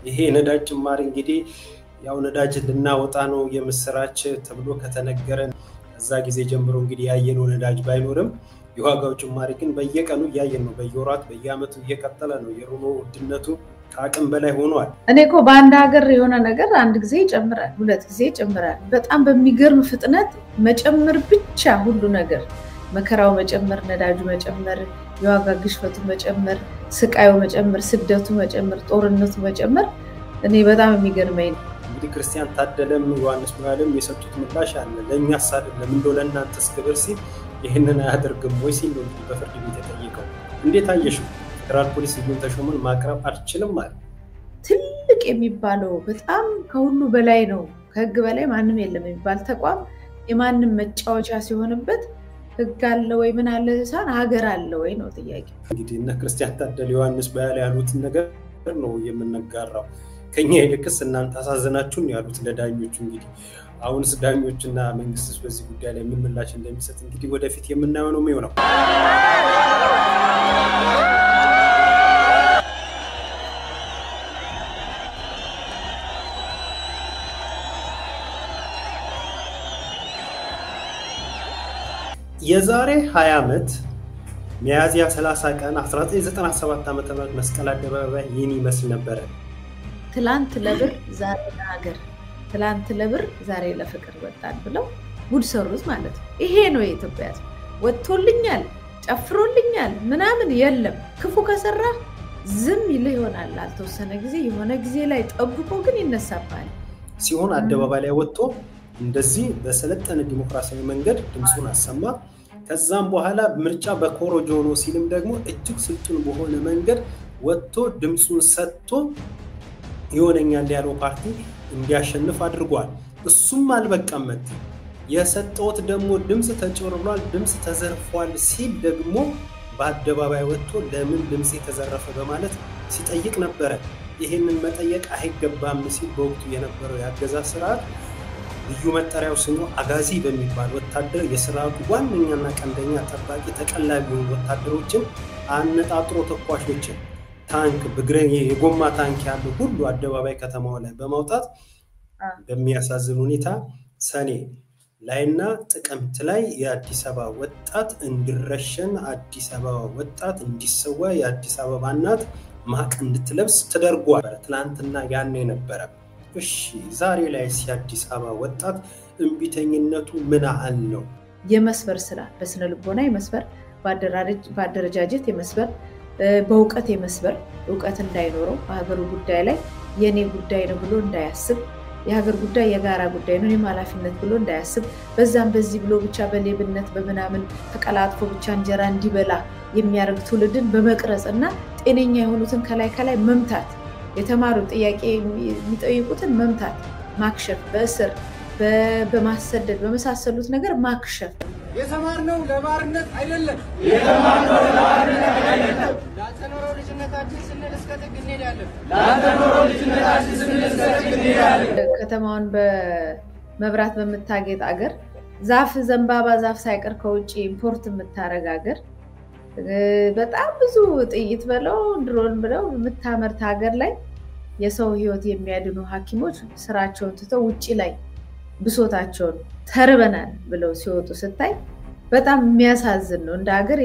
ይሄ ነዳጅ ጭማሪ እንግዲህ ያው ነዳጅ ልናወጣ ነው የምስራች ተብሎ ከተነገረን እዛ ጊዜ ጀምሮ እንግዲህ ያየነው ነዳጅ ባይኖርም የዋጋው ጭማሪ ግን በየቀኑ ያየን ነው በየወራት በየአመቱ እየቀጠለ ነው የሩኖ ውድነቱ ከአቅም በላይ ሆኗል እኔኮ በአንድ ሀገር የሆነ ነገር አንድ ጊዜ ይጨምራል ሁለት ጊዜ ይጨምራል በጣም በሚገርም ፍጥነት መጨመር ብቻ ሁሉ ነገር መከራው መጨመር ነዳጁ መጨመር የዋጋ ግሽበቱ መጨመር ስቃዩ መጨመር ስደቱ መጨመር ጦርነቱ መጨመር እኔ በጣም የሚገርመኝ እንግዲህ ክርስቲያን ታደለም ዮሐንስ ብርሃንም የሰጡት ምላሽ አለ ለኛስ አይደለም እንደው ለእናንተስ ክብር ሲል ይሄንን አያደርግም ወይ ሲል ነው በፍርድ ቤት የተጠየቀው እንዴት አየሽው ፌደራል ፖሊስ ይሁን ተሾመን ማቅረብ አልችልም ማለት ትልቅ የሚባለው በጣም ከሁሉ በላይ ነው ከህግ በላይ ማንም የለም የሚባል ተቋም የማንም መጫወቻ ሲሆንበት ህግ አለ ወይ ምን አለ ሳን ሀገር አለ ወይ ነው ጥያቄ እንግዲህ እነ ክርስቲያን ታደለ ዮሐንስ ባያለ ያሉት ነገር ነው የምንጋራው ከኛ ይልቅስ እናንተ አሳዘናችሁን ያሉት ለዳኞቹ እንግዲህ አሁንስ ዳኞችና መንግስትስ በዚህ ጉዳይ ላይ ምን ምላሽ እንደሚሰጥ እንግዲህ ወደፊት የምናየው ነው የሚሆነው የዛሬ 20 አመት ሚያዝያ 30 ቀን 1997 ዓመተ ምህረት መስቀል አደባባይ ይህን ይመስል ነበር ትላንት ለብር ዛሬ ለሀገር ትላንት ለብር ዛሬ ለፍቅር ወጣን ብለው ጉድ ሰሩት ማለት ነው ይሄ ነው የኢትዮጵያ ወጥቶልኛል ጨፍሮልኛል ምናምን የለም ክፉ ከሰራ ዝም ይል ይሆናል አልተወሰነ ጊዜ የሆነ ጊዜ ላይ ጠብቆ ግን ይነሳባል ሲሆን አደባባይ ላይ ወጥቶ እንደዚህ በሰለጠነ ዲሞክራሲያዊ መንገድ ድምጹን አሰማ ከዛም በኋላ ምርጫ በኮሮጆ ነው ሲልም ደግሞ እጅግ ስልጡን በሆነ መንገድ ወጥቶ ድምጹን ሰጥቶ ይሆነኛል ያለው ፓርቲ እንዲያሸንፍ አድርጓል እሱም አልበቃም የሰጠውት ደግሞ ድምጽ ተጨርሏል ድምጽ ተዘርፏል ሲል ደግሞ በአደባባይ ወጥቶ ለምን ድምጽ ተዘረፈ በማለት ሲጠይቅ ነበር ይሄንን መጠየቅ አይገባም ሲል በወቅቱ የነበረው ያገዛዝ ስርዓት ልዩ መጠሪያው ስሙ አጋዚ በሚባል ወታደር የስርዓቱ ዋነኛና ቀንደኛ ተባቂ ተቀላቢ ወታደሮችን አነጣጥሮ ተኳሾችን ታንክ በግሬን የጎማ ታንክ ያለው ሁሉ አደባባይ ከተማው ላይ በማውጣት በሚያሳዝን ሁኔታ ሰኔ ላይና ጥቅምት ላይ የአዲስ አበባ ወጣት እንዲረሸን አዲስ አበባ ወጣት እንዲሰዋ የአዲስ አበባ እናት ማቅ እንድትለብስ ተደርጓል ትላንትና ያኔ ነበር እሺ ዛሬ ላይ ሲያዲስ አበባ ወጣት እንቢተኝነቱ ምን አለው የመስበር ስራ በስነ ልቦና የመስበር ባደረጃጀት የመስበር በእውቀት የመስበር እውቀት እንዳይኖረው በሀገሩ ጉዳይ ላይ የኔ ጉዳይ ነው ብሎ እንዳያስብ የሀገር ጉዳይ የጋራ ጉዳይ ነው የማላፊነት ብሎ እንዳያስብ በዛም በዚህ ብሎ ብቻ በሌብነት በመናምን ተቀላጥፎ ብቻ እንጀራ እንዲበላ የሚያርግ ትውልድን በመቅረጽና ጤነኛ የሆኑትን ከላይ መምታት የተማሩ ጥያቄ የሚጠይቁትን መምታት ማክሸፍ በእስር በማሰደድ በመሳሰሉት ነገር ማክሸፍ የተማርነው ለባርነት አይደለም ላተኖረው ልጅነታችን ስንል እስከ ጥግ እንሄዳለን ከተማውን በመብራት በመታገጥ አገር ዛፍ ዘንባባ ዛፍ ሳይቀር ከውጪ ኢምፖርት የምታረግ አገር በጣም ብዙ ጥይት በለው ድሮን ብለው የምታመርት ሀገር ላይ የሰው ህይወት የሚያድኑ ሐኪሞች ስራቸውን ትተው ውጪ ላይ ብሶታቸውን ተርበናል ብለው ሲወጡ ስታይ በጣም የሚያሳዝን ነው እንደ ሀገር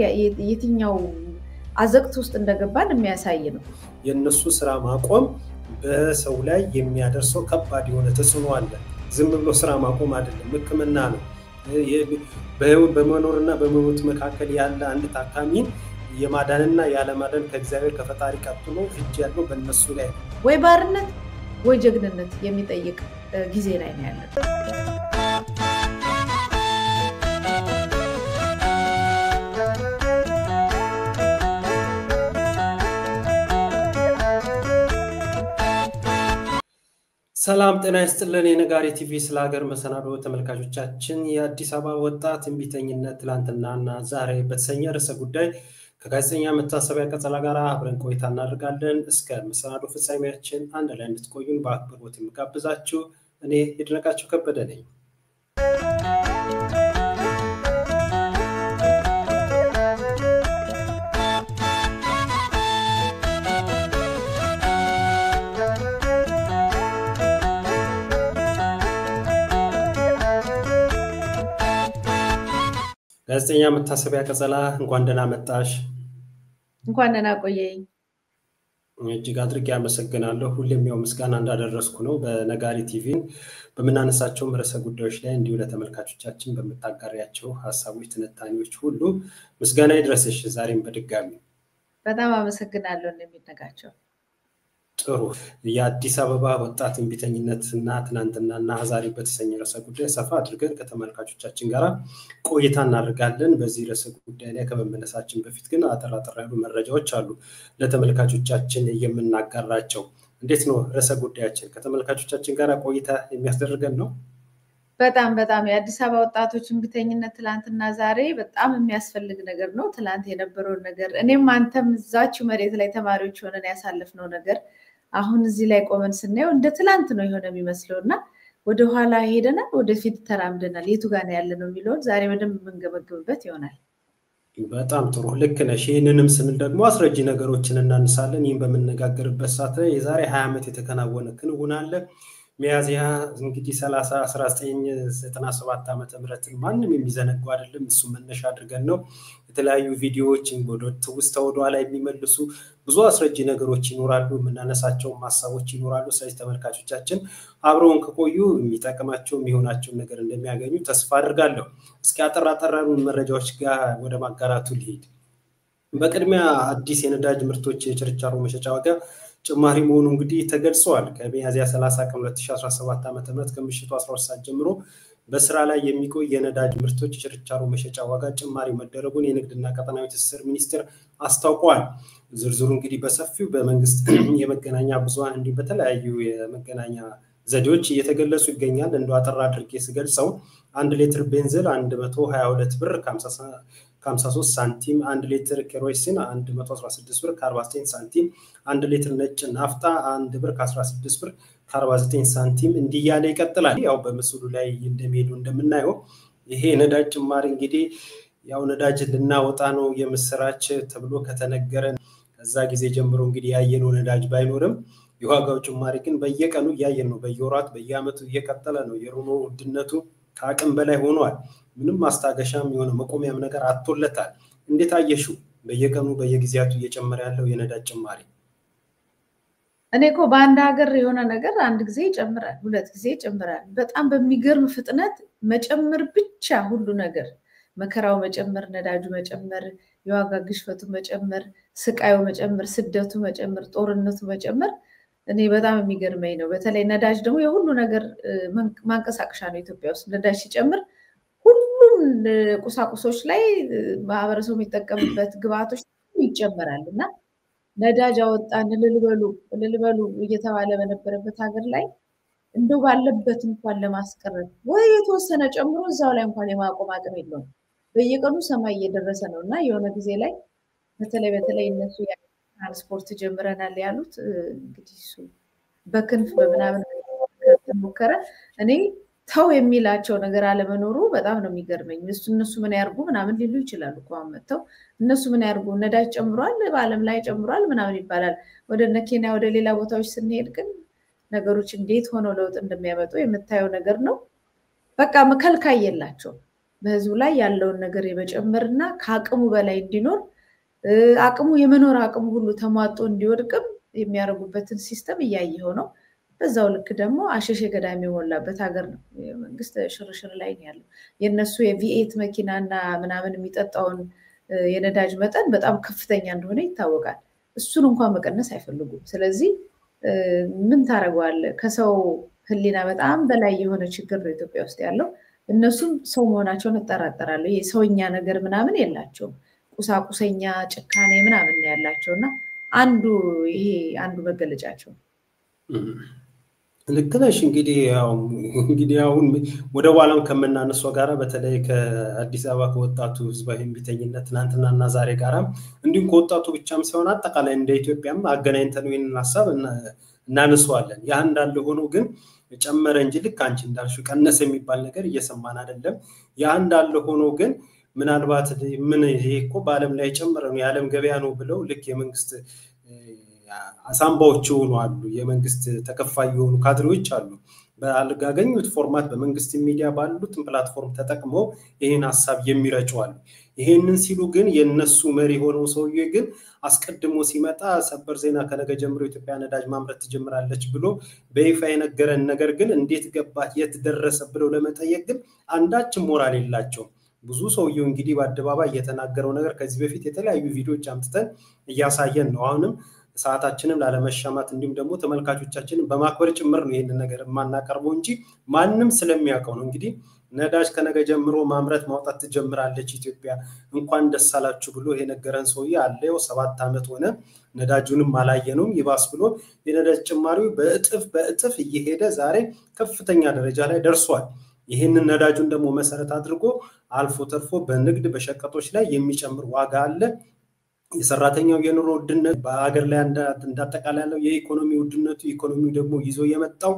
የትኛው አዘቅት ውስጥ እንደገባን የሚያሳይ ነው የነሱ ስራ ማቆም በሰው ላይ የሚያደርሰው ከባድ የሆነ ተጽዕኖ አለ ዝም ብሎ ስራ ማቆም አይደለም ህክምና ነው በመኖርና በመሞት መካከል ያለ አንድ ታካሚን የማዳንና ያለማዳን ከእግዚአብሔር ከፈጣሪ ቀጥሎ እጅ ያለው በእነሱ ላይ ወይ ባርነት ወይ ጀግንነት የሚጠይቅ ጊዜ ላይ ነው ያለው ሰላም ጤና ይስጥልን የነጋሪ ቲቪ ስለ ሀገር መሰናዶ ተመልካቾቻችን የአዲስ አበባ ወጣት እንቢተኝነት ትላንትናና ዛሬ በተሰኘ ርዕሰ ጉዳይ ከጋዜጠኛ መታሰቢያ ቀጸላ ጋር አብረን ቆይታ እናደርጋለን እስከ መሰናዶ ፍጻሜያችን አንድ ላይ እንድትቆዩን በአክብሮት የምጋብዛችሁ እኔ ይድነቃቸው ከበደ ነኝ ጋዜጠኛ መታሰቢያ ቀጸላ እንኳን ደህና መጣሽ። እንኳን ደህና ቆየኝ። እጅግ አድርጌ አመሰግናለሁ። ሁሌም ያው ምስጋና እንዳደረስኩ ነው። በነጋሪ ቲቪን በመናነሳቸው ርዕሰ ጉዳዮች ላይ እንዲሁ ለተመልካቾቻችን በመታጋሪያቸው ሀሳቦች፣ ትንታኔዎች ሁሉ ምስጋና ይድረስሽ። ዛሬም በድጋሚ በጣም አመሰግናለሁ እንደሚነጋቸው። ጥሩ የአዲስ አበባ ወጣት እምቢተኝነትና ትናንትናና ዛሬ በተሰኘ ርዕሰ ጉዳይ ሰፋ አድርገን ከተመልካቾቻችን ጋር ቆይታ እናደርጋለን። በዚህ ርዕሰ ጉዳይ ላይ ከመመለሳችን በፊት ግን አጠር ያሉ መረጃዎች አሉ ለተመልካቾቻችን የምናጋራቸው። እንዴት ነው ርዕሰ ጉዳያችን? ከተመልካቾቻችን ጋር ቆይታ የሚያስደርገን ነው። በጣም የአዲስ አበባ ወጣቶች እምቢተኝነት ትላንትና ዛሬ በጣም የሚያስፈልግ ነገር ነው። ትላንት የነበረውን ነገር እኔም አንተም እዛችሁ መሬት ላይ ተማሪዎች ሆነን ያሳለፍነው ነገር አሁን እዚህ ላይ ቆመን ስናየው እንደ ትላንት ነው የሆነ የሚመስለውና ወደ ኋላ ሄደናል፣ ወደፊት ተራምደናል። የቱ ጋር ነው ያለነው የሚለውን ዛሬ በደንብ የምንገመግምበት ይሆናል። በጣም ጥሩ ልክ ነሽ። ይህንንም ስንል ደግሞ አስረጂ ነገሮችን እናነሳለን። ይህን በምንነጋገርበት ሰዓት ላይ የዛሬ 20 ዓመት የተከናወነ ክንውን አለ። ሚያዝያ እንግዲህ 30 1997 ዓመተ ምህረትን ማንም የሚዘነጋው አይደለም። እሱ መነሻ አድርገን ነው የተለያዩ ቪዲዮዎችን ወደ ኋላ የሚመልሱ ብዙ አስረጂ ነገሮች ይኖራሉ፣ የምናነሳቸው ሐሳቦች ይኖራሉ። ስለዚህ ተመልካቾቻችን አብረውን ከቆዩ የሚጠቅማቸው የሚሆናቸው ነገር እንደሚያገኙ ተስፋ አድርጋለሁ። እስኪ አጠር ያሉ መረጃዎች ጋር ወደ ማጋራቱ ልሂድ። በቅድሚያ አዲስ የነዳጅ ምርቶች የችርቻሮ መሸጫ ዋጋ ጭማሪ መሆኑ እንግዲህ ተገልጿል። ከሚያዝያ 30 ቀን 2017 ዓ.ም ከምሽቱ 12 ሰዓት ጀምሮ በስራ ላይ የሚቆይ የነዳጅ ምርቶች የችርቻሮ መሸጫ ዋጋ ጭማሪ መደረጉን የንግድና ቀጠናዊ ትስስር ሚኒስቴር አስታውቋል። ዝርዝሩ እንግዲህ በሰፊው በመንግስት የመገናኛ ብዙሃን እንዲህ በተለያዩ የመገናኛ ዘዴዎች እየተገለጹ ይገኛል። እንደው አጠር አድርጌ ስገልጸው 1 ሊትር ቤንዚን 122 ብር ከ53 ሳንቲም፣ 1 ሊትር ኬሮሲን 116 ብር ከ49 ሳንቲም፣ 1 ሊትር ነጭ ናፍጣ 1 ብር ከ16 ብር ከ49 ሳንቲም እንዲያለ ይቀጥላል። ያው በምስሉ ላይ እንደሚሄዱ እንደምናየው ይሄ ነዳጅ ጭማሪ እንግዲህ ያው ነዳጅ ልናወጣ ነው የምስራች ተብሎ ከተነገረ ከዛ ጊዜ ጀምሮ እንግዲህ ያየነው ነዳጅ ባይኖርም የዋጋው ጭማሪ ግን በየቀኑ ያየን ነው። በየወራት በየአመቱ እየቀጠለ ነው። የኑሮ ውድነቱ ከአቅም በላይ ሆኗል። ምንም ማስታገሻም የሆነ መቆሚያም ነገር አጥቶለታል። እንዴት አየሽው? በየቀኑ በየጊዜያቱ እየጨመረ ያለው የነዳጅ ጭማሪ። እኔ እኮ በአንድ ሀገር የሆነ ነገር አንድ ጊዜ ይጨምራል፣ ሁለት ጊዜ ይጨምራል። በጣም በሚገርም ፍጥነት መጨመር ብቻ ሁሉ ነገር፣ መከራው መጨመር፣ ነዳጁ መጨመር፣ የዋጋ ግሽበቱ መጨመር፣ ስቃዩ መጨመር፣ ስደቱ መጨመር፣ ጦርነቱ መጨመር እኔ በጣም የሚገርመኝ ነው። በተለይ ነዳጅ ደግሞ የሁሉ ነገር ማንቀሳቀሻ ነው። ኢትዮጵያ ውስጥ ነዳጅ ሲጨምር ሁሉም ቁሳቁሶች ላይ ማህበረሰቡ የሚጠቀምበት ግብአቶች ይጨመራል እና ነዳጅ አወጣን ልልበሉ እየተባለ በነበረበት ሀገር ላይ እንደው ባለበት እንኳን ለማስቀረት ወይ የተወሰነ ጨምሮ እዛው ላይ እንኳን የማቆም አቅም የለውም። በየቀኑ ሰማይ እየደረሰ ነው እና የሆነ ጊዜ ላይ በተለይ እነሱ ትራንስፖርት ጀምረናል ያሉት እንግዲህ እሱ በክንፍ በምናምን ከተሞከረ እኔ ተው የሚላቸው ነገር አለመኖሩ በጣም ነው የሚገርመኝ። እነሱ ምን ያርጉ ምናምን ሊሉ ይችላሉ እኮ አመጣው እነሱ ምን ያርጉ ነዳጅ ጨምሯል፣ በአለም ላይ ጨምሯል ምናምን ይባላል። ወደ ኬንያ ወደ ሌላ ቦታዎች ስንሄድ ግን ነገሮች እንዴት ሆነው ለውጥ እንደሚያመጡ የምታየው ነገር ነው። በቃ መከልካይ የላቸው በህዝቡ ላይ ያለውን ነገር የመጨመርና ከአቅሙ በላይ እንዲኖር አቅሙ የመኖር አቅሙ ሁሉ ተሟጦ እንዲወድቅም የሚያደርጉበትን ሲስተም እያየው ነው። በዛው ልክ ደግሞ አሸሼ ገዳሚ የሞላበት ሀገር ነው። መንግስት ሽርሽር ላይ ነው ያለው። የነሱ የቪኤት መኪናና ምናምን የሚጠጣውን የነዳጅ መጠን በጣም ከፍተኛ እንደሆነ ይታወቃል። እሱን እንኳን መቀነስ አይፈልጉም። ስለዚህ ምን ታረጋዋለህ? ከሰው ህሊና በጣም በላይ የሆነ ችግር ነው ኢትዮጵያ ውስጥ ያለው። እነሱም ሰው መሆናቸውን እጠራጠራለሁ። የሰውኛ ነገር ምናምን የላቸውም። ቁሳቁሰኛ ጭካኔ ምናምን ያላቸውና አንዱ አንዱ መገለጫቸው። ልክ ነሽ። እንግዲህ አሁን ወደ ኋላም ከምናነሳው ጋራ በተለይ ከአዲስ አበባ ከወጣቱ ህዝባዊ እምቢተኝነት ትናንትናና ዛሬ ጋራ እንዲሁም ከወጣቱ ብቻም ሳይሆን አጠቃላይ እንደ ኢትዮጵያም አገናኝተን ይሄንን ሐሳብ እናነሳዋለን። ያ እንዳለ ሆኖ ግን ጨመረ እንጂ ልክ አንቺ እንዳልሽው ቀነሰ የሚባል ነገር እየሰማን አይደለም። ያ እንዳለ ሆኖ ግን ምናልባት ምን ይሄ እኮ በአለም ላይ ጨመረ ነው የዓለም ገበያ ነው ብለው ልክ የመንግስት አሳምባዎች ሆኑ አሉ፣ የመንግስት ተከፋይ የሆኑ ካድሬዎች አሉ። ባልጋገኙት ፎርማት በመንግስት ሚዲያ ባሉት ፕላትፎርም ተጠቅሞ ይሄን ሐሳብ የሚረጩዋል ይሄንን ሲሉ ግን የነሱ መሪ ሆነው ሰውዬ ግን አስቀድሞ ሲመጣ ሰበር ዜና ከነገ ጀምሮ ኢትዮጵያ ነዳጅ ማምረት ትጀምራለች ብሎ በይፋ የነገረን ነገር ግን እንዴት ገባት የት ደረሰ ብለው ለመጠየቅ ግን አንዳችም ሞራል የላቸው ብዙ ሰውዬው እንግዲህ በአደባባይ የተናገረው ነገር ከዚህ በፊት የተለያዩ ቪዲዮዎች አምጥተን እያሳየን ነው አሁንም ሰዓታችንን ላለመሻማት እንዲሁም ደግሞ ተመልካቾቻችንን በማክበር ጭምር ነው ይሄን ነገር ማናቀርበው እንጂ ማንንም ስለሚያውቀው ነው እንግዲህ ነዳጅ ከነገ ጀምሮ ማምረት ማውጣት ትጀምራለች ኢትዮጵያ እንኳን ደስ አላችሁ ብሎ የነገረን ሰውዬ አለው 7 አመት ሆነ ነዳጁንም አላየነውም ይባስ ብሎ የነዳጅ ጭማሪው በእጥፍ እየሄደ ዛሬ ከፍተኛ ደረጃ ላይ ደርሷል ይሄንን ነዳጁን ደግሞ መሰረት አድርጎ አልፎ ተርፎ በንግድ በሸቀጦች ላይ የሚጨምር ዋጋ አለ የሰራተኛው የኑሮ ውድነት በአገር ላይ እንዳጠቃላይ ያለው የኢኮኖሚ ውድነቱ ኢኮኖሚው ደግሞ ይዞ የመጣው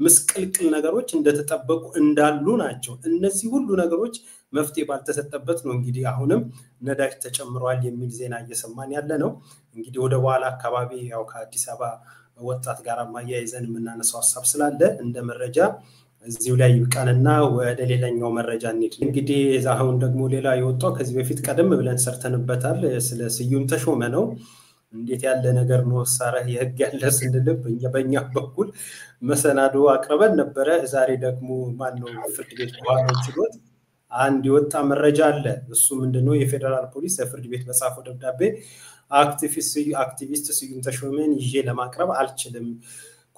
ምስቅልቅል ነገሮች እንደተጠበቁ እንዳሉ ናቸው እነዚህ ሁሉ ነገሮች መፍትሄ ባልተሰጠበት ነው እንግዲህ አሁንም ነዳጅ ተጨምሯል የሚል ዜና እየሰማን ያለ ነው እንግዲህ ወደ በኋላ አካባቢ ያው ከአዲስ አበባ ወጣት ጋር ማያይዘን የምናነሳው ሐሳብ ስላለ እንደ መረጃ እዚሁ ላይ ይብቃንና ወደ ሌላኛው መረጃ እንሂድ እንግዲህ አሁን ደግሞ ሌላ የወጣው ከዚህ በፊት ቀደም ብለን ሰርተንበታል ስለ ስዩም ተሾመ ነው እንዴት ያለ ነገር ነው ሳራ የህግ ያለ ስንልብ በእኛ በኩል መሰናዶ አቅርበን ነበረ ዛሬ ደግሞ ማን ነው ፍርድ ቤት በኋላ ችሎት አንድ የወጣ መረጃ አለ እሱ ምንድነው የፌደራል ፖሊስ ለፍርድ ቤት በጻፈው ደብዳቤ አክቲቪስት ስዩም ተሾመን ይዤ ለማቅረብ አልችልም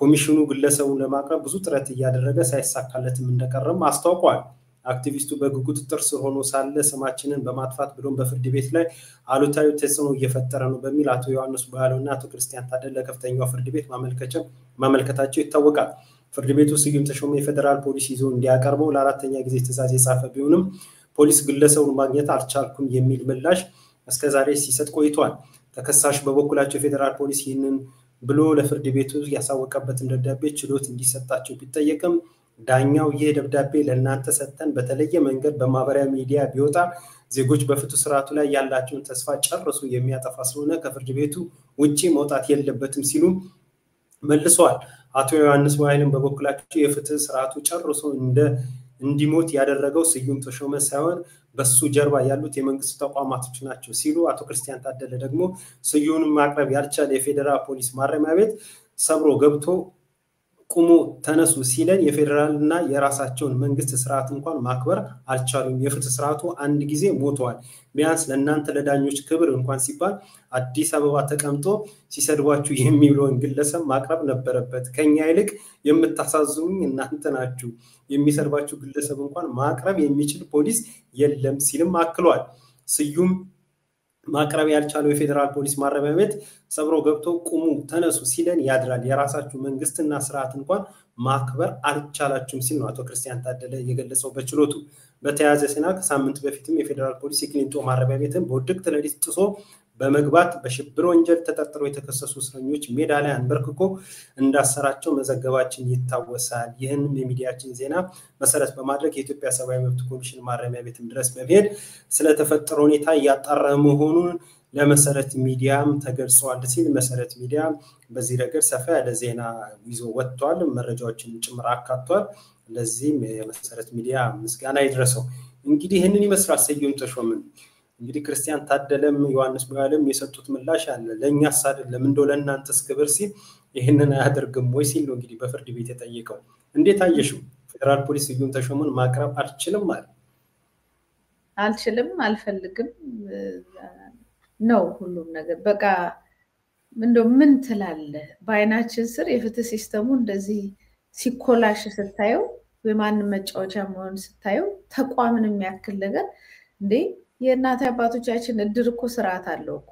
ኮሚሽኑ ግለሰቡን ለማቅረብ ብዙ ጥረት ያደረገ ሳይሳካለትም እንደቀረም አስታውቋል አክቲቪስቱ በቁጥጥር ስር ሆኖ ሳለ ስማችንን በማጥፋት ብሎም በፍርድ ቤት ላይ አሉታዊ ተጽዕኖ እየፈጠረ ነው በሚል አቶ ዮሐንስ ባያለውና አቶ ክርስቲያን ታደለ ከፍተኛው ፍርድ ቤት ማመልከታቸው ይታወቃል ፍርድ ቤቱ ስዩም ተሾመ የፌደራል ፖሊስ ይዞ እንዲያቀርበው ለአራተኛ ጊዜ ትዕዛዝ የጻፈ ቢሆንም ፖሊስ ግለሰቡን ማግኘት አልቻልኩም የሚል ምላሽ እስከዛሬ ሲሰጥ ቆይቷል ተከሳሽ በበኩላቸው ፌደራል ፖሊስ ይህንን ብሎ ለፍርድ ቤቱ ያሳወቀበት ደብዳቤ ችሎት እንዲሰጣቸው ቢጠየቅም ዳኛው ይሄ ደብዳቤ ለእናንተ ሰጠን በተለየ መንገድ በማህበራዊ ሚዲያ ቢወጣ ዜጎች በፍትህ ስርዓቱ ላይ ያላቸውን ተስፋ ጨርሶ የሚያጠፋ ስለሆነ ከፍርድ ቤቱ ውጪ መውጣት የለበትም ሲሉ መልሰዋል አቶ ዮሐንስ ባይልን በበኩላቸው የፍትህ ስርዓቱ ጨርሶ እንዲሞት ያደረገው ስዩም ተሾመ ሳይሆን በሱ ጀርባ ያሉት የመንግስት ተቋማቶች ናቸው ሲሉ አቶ ክርስቲያን ታደለ ደግሞ ስዩምን ማቅረብ ያልቻለ የፌደራል ፖሊስ ማረሚያ ቤት ሰብሮ ገብቶ ቁሙ ተነሱ ሲለን የፌደራልና የራሳቸውን መንግስት ስርዓት እንኳን ማክበር አልቻሉም የፍትህ ስርዓቱ አንድ ጊዜ ሞቷል ቢያንስ ለእናንተ ለዳኞች ክብር እንኳን ሲባል አዲስ አበባ ተቀምጦ ሲሰድባችሁ የሚውለውን ግለሰብ ማቅረብ ነበረበት ከኛ ይልቅ የምታሳዝኑኝ እናንተ ናችሁ የሚሰርባችሁ ግለሰብ እንኳን ማቅረብ የሚችል ፖሊስ የለም ሲልም አክሏል ስዩም ማቅረብ ያልቻለው የፌደራል ፖሊስ ማረሚያ ቤት ሰብሮ ገብቶ ቁሙ ተነሱ ሲለን ያድራል የራሳችሁ መንግስትና ስርዓት እንኳን ማክበር አልቻላችሁም ሲል ነው አቶ ክርስቲያን ታደለ የገለጸው በችሎቱ በተያያዘ ዜና ከሳምንት በፊትም የፌደራል ፖሊስ የክሊንቶ ማረሚያ ቤትን በውድቅት ሌሊት ጥሶ በመግባት በሽብር ወንጀል ተጠርጥረው የተከሰሱ እስረኞች ሜዳ ላይ አንበርክኮ እንዳሰራቸው መዘገባችን ይታወሳል ይህንን የሚዲያችን ዜና መሰረት በማድረግ የኢትዮጵያ ሰብአዊ መብት ኮሚሽን ማረሚያ ቤትም ድረስ በመሄድ ስለተፈጠረው ሁኔታ ያጣራ መሆኑን ለመሰረት ሚዲያም ተገልጿል ሲል መሰረት ሚዲያ በዚህ ረገድ ሰፋ ያለ ዜና ይዞ ወጥቷል መረጃዎችን ጭምር አካቷል ለዚህም የመሰረት ሚዲያ ምስጋና ይድረሰው እንግዲህ ይሄንን ይመስላል ስዩም ተሾመን እንግዲህ ክርስቲያን ታደለም ዮሐንስ ባያለም የሰጡት ምላሽ አለ ለኛስ አይደለም እንደው ለእናንተስ ክብር ሲል ይሄንን አያደርግም ወይ ሲል ነው እንግዲህ በፍርድ ቤት የጠየቀው እንዴት አየሽው ፌደራል ፖሊስ ስዩም ተሾመን ማቅረብ አልችልም አልፈልግም ነው ሁሉም ነገር በቃ እንደው ምን ትላለ ባይናችን ስር የፍትህ ሲስተሙ እንደዚህ ሲኮላሽ ስታየው በማንም መጫወቻ መሆን ስታየው ተቋምን የሚያክል ነገር እንዴ የእናት አባቶቻችን እድር እኮ ስርዓት አለው እኮ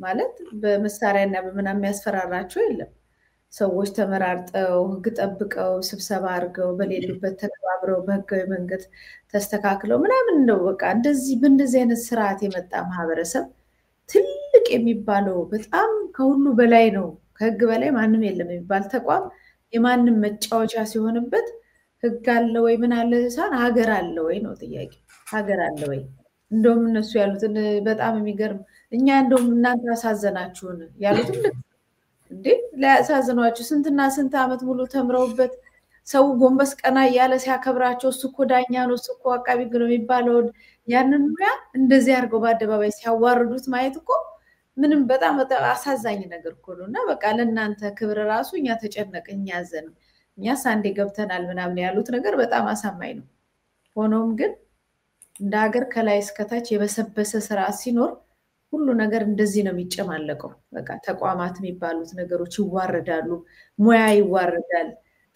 ማለት በመሳሪያና በመናም ያስፈራራቸው የለም ሰዎች ተመራርጠው ህግ ጠብቀው ስብሰባ አድርገው በሌሉበት ተከባብረው በህጋዊ መንገድ ተስተካክለው ምናምን ነው በቃ እንደዚህ በእንደዚህ አይነት ስርዓት የመጣ ማህበረሰብ ትልቅ የሚባለው በጣም ከሁሉ በላይ ነው ከህግ በላይ ማንም የለም የሚባል ተቋም የማንም መጫወቻ ሲሆንበት ህግ አለ ወይ ምን አለ ሳን ሀገር አለ ወይ ነው ጥያቄ ሀገር አለ ወይ እንደውም እነሱ ያሉትን በጣም የሚገርም እኛ እንደውም እናንተ አሳዘናችሁን ያሉትን እንዴ ለያሳዝኗችሁ ስንትና ስንት አመት ሙሉ ተምረውበት ሰው ጎንበስ ቀና ያለ ሲያከብራቸው እሱ እኮ ዳኛ ነው እሱ እኮ አቃቢ ሕግ ነው የሚባለው ያንን ሙያ እንደዚህ አድርገው በአደባባይ ሲያዋርዱት ማየት እኮ ምንም በጣም አሳዛኝ ነገር እኮ ነውና በቃ ለእናንተ ክብር ራሱ እኛ ተጨነቅን ያዘን እኛስ አንዴ ገብተናል ምናምን ያሉት ነገር በጣም አሳማኝ ነው ሆኖም ግን እንደ ሀገር ከላይ እስከታች የበሰበሰ ስራ ሲኖር ሁሉ ነገር እንደዚህ ነው የሚጨማለቀው በቃ ተቋማት የሚባሉት ነገሮች ይዋረዳሉ ሙያ ይዋረዳል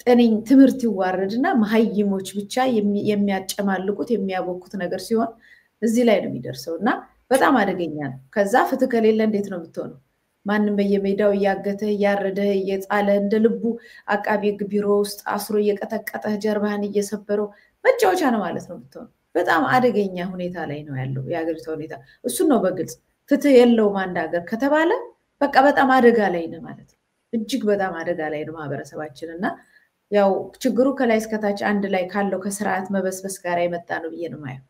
ጠንኝ ትምርት ይዋረድና መሐይሞች ብቻ የሚያጨማልቁት የሚያቦኩት ነገር ሲሆን እዚህ ላይ ነው የሚደርሰውና በጣም አደገኛ ነው ከዛ ፍትህ ከሌለ እንዴት ነው የምትሆነው ማንንም በየሜዳው ያገተ ያረደ የጻለ እንደ ልቡ አቃቢ ሕግ ቢሮ ውስጥ አስሮ እየቀጠቀጠ ጀርባህን እየሰበረው መጫወቻ ነው ማለት ነው የምትሆነው በጣም አደገኛ ሁኔታ ላይ ነው ያለው የሀገሪቱ ሁኔታ እሱ ነው በግልጽ ፍትህ የለውም አንድ ሀገር ከተባለ በቃ በጣም አደጋ ላይ ነው ማለት ነው እጅግ በጣም አደጋ ላይ ነው ማህበረሰባችንና ያው ችግሩ ከላይ እስከታች አንድ ላይ ካለው ከስርዓት መበስበስ ጋር የመጣ ነው ብዬ ነው ማየው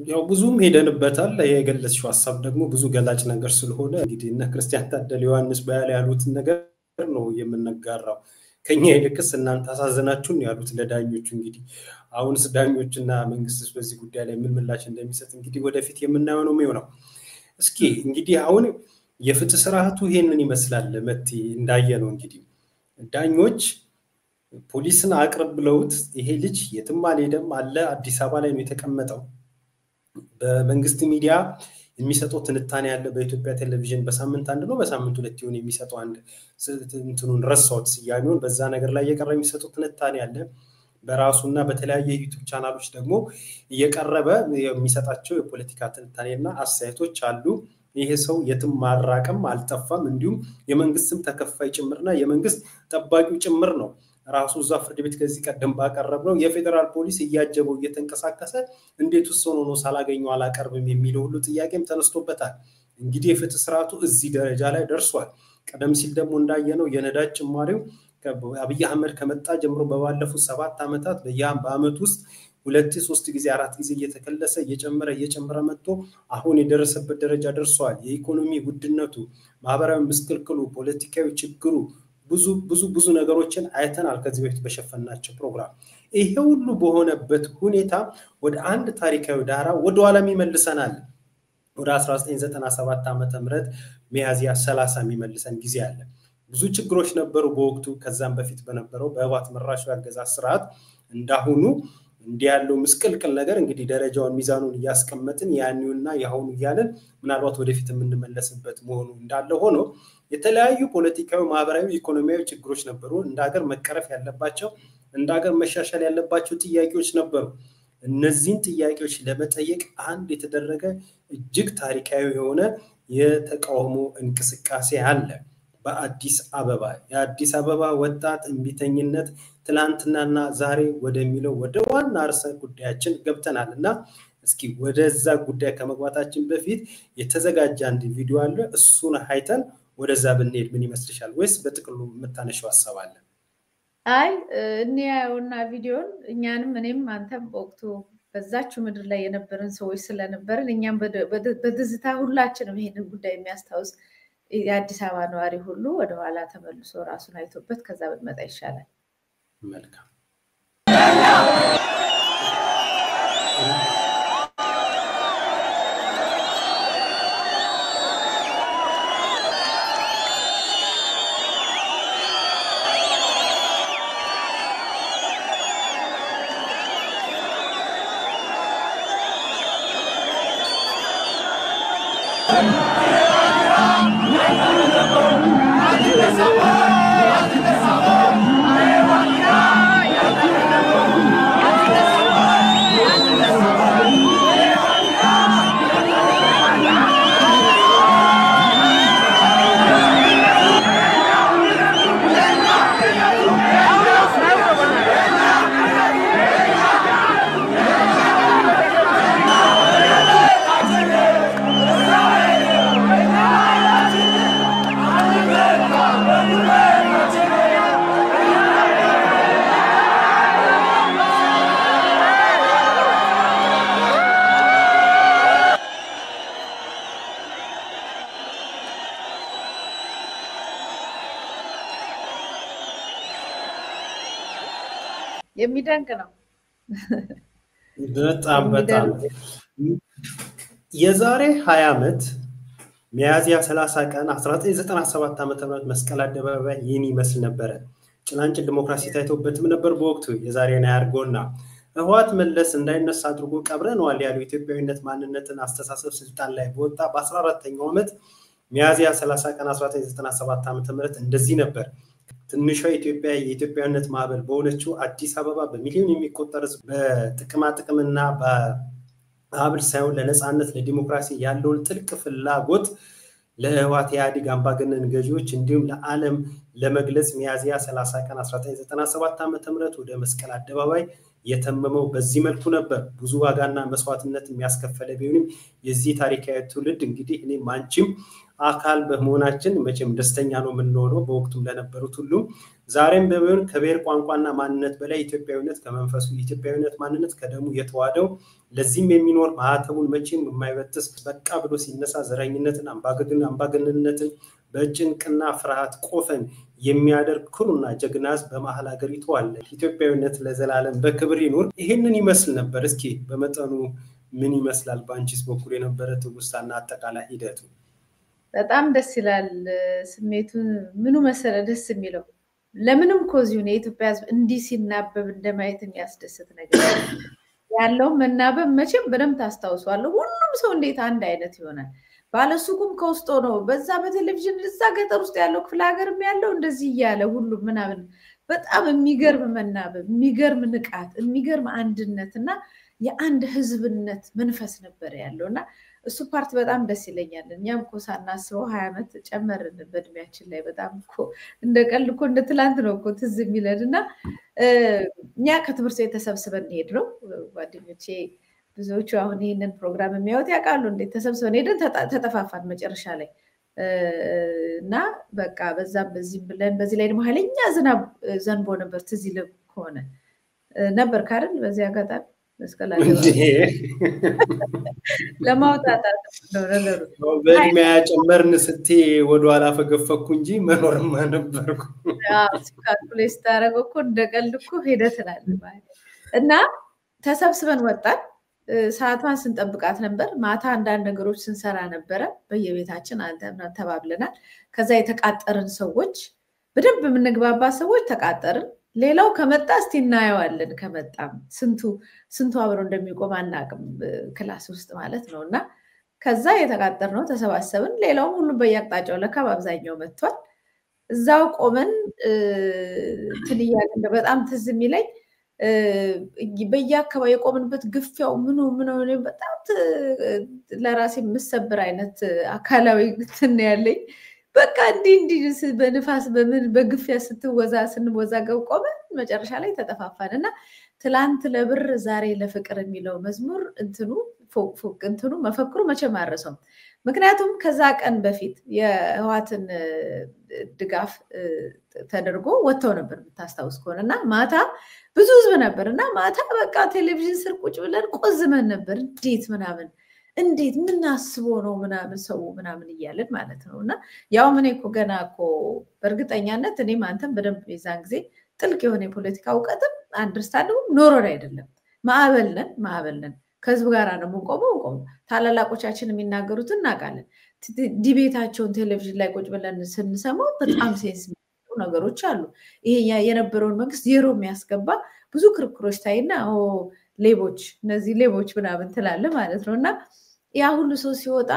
ያው ብዙም ሄደንበታል የገለጽሽው ሐሳብ ደግሞ ብዙ ገላጭ ነገር ስለሆነ እንግዲህ እነ ክርስቲያን ታደለ ዮሐንስ ባያለ ያሉት ነገር ነው የምንጋራው ከኛ ይልቅስ እናንተ አሳዘናችሁን ያሉት ለዳኞቹ እንግዲህ አሁንስ ዳኞችና መንግስትስ በዚህ ጉዳይ ላይ ምን ምላሽ እንደሚሰጥ እንግዲህ ወደፊት የምናየው ነው የሚሆነው እስኪ እንግዲህ አሁን የፍትህ ስርዓቱ ይሄንን ይመስላል መቲ እንዳየ ነው እንግዲህ ዳኞች ፖሊስን አቅርብ ብለውት ይሄ ልጅ የትም አልሄደም አለ አዲስ አበባ ላይ ነው የተቀመጠው በመንግስት ሚዲያ የሚሰጠው ትንታኔ ያለ በኢትዮጵያ ቴሌቪዥን በሳምንት አንድ ነው በሳምንት ሁለት ይሆን የሚሰጠው አንድ እንትኑን ረሳውት ሲያዩን በዛ ነገር ላይ የቀረበ የሚሰጠው ትንታኔ ያለ በራሱና በተለያየ ዩቲዩብ ቻናሎች ደግሞ እየቀረበ የሚሰጣቸው የፖለቲካ ትንታኔና አስተያየቶች አሉ ይሄ ሰው የትም ማራቀም አልጠፋም እንዲሁም የመንግስትም ተከፋይ ጭምርና የመንግስት ጠባቂው ጭምር ነው ራሱ ዛፍ ፍርድ ቤት ከዚህ ቀደም ባቀረበው የፌደራል ፖሊስ እያጀበው እየተንቀሳቀሰ እንዴት ነው ሳላገኘው አላቀርብም የሚለው ሁሉ ጥያቄም ተነስቶበታል እንግዲህ የፍትህ ስርዓቱ እዚህ ደረጃ ላይ ደርሷል ቀደም ሲል ደግሞ እንዳየነው የነዳጅ ጭማሪው አብይ አህመድ ከመጣ ጀምሮ በባለፉት 7 አመታት በአመት ውስጥ 2-3 ጊዜ 4 ጊዜ እየተከለሰ እየጨመረ መጥቶ አሁን የደረሰበት ደረጃ ደርሷል የኢኮኖሚ ውድነቱ ማህበራዊ ምስቅልቅሉ ፖለቲካዊ ችግሩ ብዙ ነገሮችን አይተናል ከዚህ በፊት በሸፈናቸው ፕሮግራም ይሄ ሁሉ በሆነበት ሁኔታ ወደ አንድ ታሪካዊ ዳራ ወደ ኋላ የሚመልሰናል ወደ 1997 ዓመተ ምህረት ሚያዝያ 30 የሚመልሰን ጊዜ አለ ብዙ ችግሮች ነበሩ በወቅቱ ከዛም በፊት በነበረው በህወሓት መራሹ ያገዛዝ ስርዓት እንዳሁኑ እንዲያለው ምስቅልቅል ነገር እንግዲህ ደረጃውን ሚዛኑን ያስቀመጥን ያንዩና ያሁኑ ያለን ምናልባት ወደፊት የምንመለስበት መሆኑ እንዳለ ሆኖ የተለያዩ ፖለቲካዊ ማህበራዊ ኢኮኖሚያዊ ችግሮች ነበሩ እንደ ሀገር መቀረፍ ያለባቸው እንደ ሀገር መሻሻል ያለባቸው ጥያቄዎች ነበሩ እነዚህን ጥያቄዎች ለመጠየቅ አንድ የተደረገ እጅግ ታሪካዊ የሆነ የተቃውሞ እንቅስቃሴ አለ በአዲስ አበባ የአዲስ አበባ ወጣት እንቢተኝነት ትላንትናና ዛሬ ወደሚለው ወደ ዋና ርዕሰ ጉዳያችን ገብተናልና እስኪ ወደዛ ጉዳይ ከመግባታችን በፊት የተዘጋጀ አንድ ቪዲዮ አለ እሱን አይተን ወደዛ ብንሄድ ምን ይመስልሻል ወይስ በጥቅሉ መታነሻው ሐሳብ አለ አይ እንያውና ቪዲዮን እኛንም እኔም አንተም ወቅቱ በዛችሁ ምድር ላይ የነበረን ሰዎች ስለነበርን እኛም በትዝታ ሁላችንም ይሄንን ጉዳይ የሚያስታውስ የአዲስ አበባ ነዋሪ ሁሉ ወደ ኋላ ተመልሶ ራሱን አይቶበት ከዛ በመጣ ይሻላል መልካም የሚደንቅ ነው። በጣም የዛሬ 20 ዓመት ሚያዝያ 30 ቀን 1997 ዓ.ም መስቀል አደባባይ ይህን ይመስል ነበር። ጭላንጭል ዲሞክራሲ ታይቶበትም ነበር በወቅቱ የዛሬና ያርጎና ህወሓት መለስ እንዳይነሳ አድርጎ ቀብረነዋል ያለው ኢትዮጵያዊነት ማንነትን አስተሳሰብ ስልጣን ላይ በወጣ በ14ኛው ዓመት ሚያዝያ 30 ቀን 1997 ዓ.ም እንደዚህ ነበር። ትንሿ ኢትዮጵያ የኢትዮጵያዊነት ማዕበል በሆነችው አዲስ አበባ በሚሊዮን የሚቆጠር በጥቅማ ጥቅምና በሀብል ሳይሆን ለነጻነት ለዲሞክራሲ ያለውን ጥልቅ ፍላጎት ለህወሓት ኢህአዴግ አምባገነን ገዢዎች እንዲሁም ለዓለም ለመግለጽ ሚያዝያ 30 ቀን 1997 ዓ.ም ወደ መስቀል አደባባይ የተመመው በዚህ መልኩ ነበር። ብዙ ዋጋና መስዋዕትነት የሚያስከፈለ ቢሆንም የዚህ ታሪካዊ ትውልድ እንግዲህ እኔ ማንቺም አካል በመሆናችን መቼም ደስተኛ ነው የምንሆነው በወቅቱም ለነበሩት ሁሉ ዛሬም በቢሆን ከብሔር ቋንቋና ማንነት በላይ ኢትዮጵያዊነት ከመንፈሱ ኢትዮጵያዊነት ማንነት ከደሙ የተዋደው ለዚህም የሚኖር ማህተሙን መቼም የማይበጥስ በቃ ብሎ ሲነሳ ዘረኝነትን አምባገነንነትን በጭንቅና ፍርሃት ቆፈን የሚያደርግ ኩሩና ጀግናዝ በመሃል ሀገሪቱ አለ። ኢትዮጵያዊነት ለዘላለም በክብር ይኖር። ይሄንን ይመስል ነበር። እስኪ በመጠኑ ምን ይመስላል ባንቺስ በኩል የነበረ ትውስታና አጠቃላይ ሂደቱ? በጣም ደስ ይላል። ስሜቱ ምኑ መሰለ ደስ የሚለው ለምንም ኮዚው ነው የኢትዮጵያ ሕዝብ እንዲህ ሲናበብ እንደማየት የሚያስደስት ነገር ያለው መናበብ መቼም በደም ታስታውሷለሁ። ሁሉም ሰው እንዴት አንድ አይነት ይሆናል? ባለሱቁም ከውስጥ ነው በዛ በቴሌቪዥን እዛ ገጠር ውስጥ ያለው ክፍለ ሀገርም ያለው እንደዚህ ያለ ሁሉ ምናምን በጣም የሚገርም መናበብ የሚገርም ንቃት የሚገርም አንድነትና የአንድ ህዝብነት መንፈስ ነበር ያለውና እሱ ፓርት በጣም ደስ ይለኛል። እኛም እኮ ሳናስበው 20 ዓመት ጨመርን በእድሜያችን ላይ በጣም እኮ እንደቀልድ እኮ እንደ ትላንት ነው እኮ ትዝ የሚለንና እኛ ከትምህርት ቤት ተሰብስበን ሄድ ነው ጓደኞቼ ብዙዎቹ አሁን ይሄንን ፕሮግራም የሚያዩት ያውቃሉ። እንዴት ተሰብስበን ሄደን ተጠፋፋን መጨረሻ ላይ እና በቃ በዛም በዚህ ብለን በዚህ ላይ ደግሞ ኃይለኛ ዝናብ ዘንቦ ነበር ትዝ ይልህ ከሆነ ነበር ካርል በዚህ አጋጣሚ መስቀል አደባባይ ለማውጣጣት ነው ነገሩ። በእድሜ ያጨመርን ስትይ ወደኋላ ፈገፈኩ እንጂ መኖርማ ነበርኩ። ካልኩሌት ታደርገው እኮ እንደቀልድ እኮ ሄደህ ትላለህ እና ተሰብስበን ወጣን። ሰዓቷን ስንጠብቃት ነበር። ማታ አንዳንድ ነገሮች ስንሰራ ነበረ በየቤታችን አንተና ተባብለናል። ከዛ የተቃጠርን ሰዎች በደንብ የምንግባባ ሰዎች ተቃጠርን። ሌላው ከመጣ እስቲ እናየዋለን ከመጣም ስንቱ አብሮ እንደሚቆም አናቅም ክላስ ውስጥ ማለት ነውና ከዛ የተቃጠርነው ተሰባሰብን። ሌላው ሁሉ በየአቅጣጫው ለካ በአብዛኛው መጥቷል። እዛው ቆመን ትልያለ በጣም ትዝ የሚለኝ በየአካባቢ የቆምንበት ግፍያው ምኑ በጣም ለራሴ የምሰብር አይነት አካላዊ እንትን ያለኝ በቃ እንዲህ በንፋስ በምን በግፍያ ስንወዛገብ ቆመን መጨረሻ ላይ ተጠፋፋንና ትላንት ለብር ዛሬ ለፍቅር የሚለው መዝሙር እንትኑ መፈክሩ መቼም አልረሳውም። ምክንያቱም ከዛ ቀን በፊት የህወሓትን ድጋፍ ተደርጎ ወጥተው ነበር የምታስታውስ ከሆነና ማታ ብዙ ህዝብ ነበርና ማታ በቃ ቴሌቪዥን ስር ቁጭ ብለን ቆዝመን ነበር። እንዴት ምን አስቦ ነው ምናምን ሰው ምናምን እያለን ማለት ነውና ያው ምን እኮ ገና እኮ በእርግጠኛነት እኔም አንተም በደንብ የዛን ጊዜ ጥልቅ የሆነ የፖለቲካ እውቀትም አንደርስታንዲንግ ኖሮን አይደለም። ማዕበልነን ከህዝብ ጋር ነው የምንቆመው። ታላላቆቻችን የሚናገሩትን እናውቃለን። ዲቤታቸውን ቴሌቪዥን ላይ ቁጭ ብለን ስንሰማው በጣም ሴንስ ነገሮች አሉ። ይሄ የነበረውን መንግስት ዜሮ የሚያስገባ ብዙ ክርክሮች ታይና ሌቦች እነዚህ ሌቦች ምናምን ትላለህ ማለት ነውና ያ ሁሉ ሰው ሲወጣ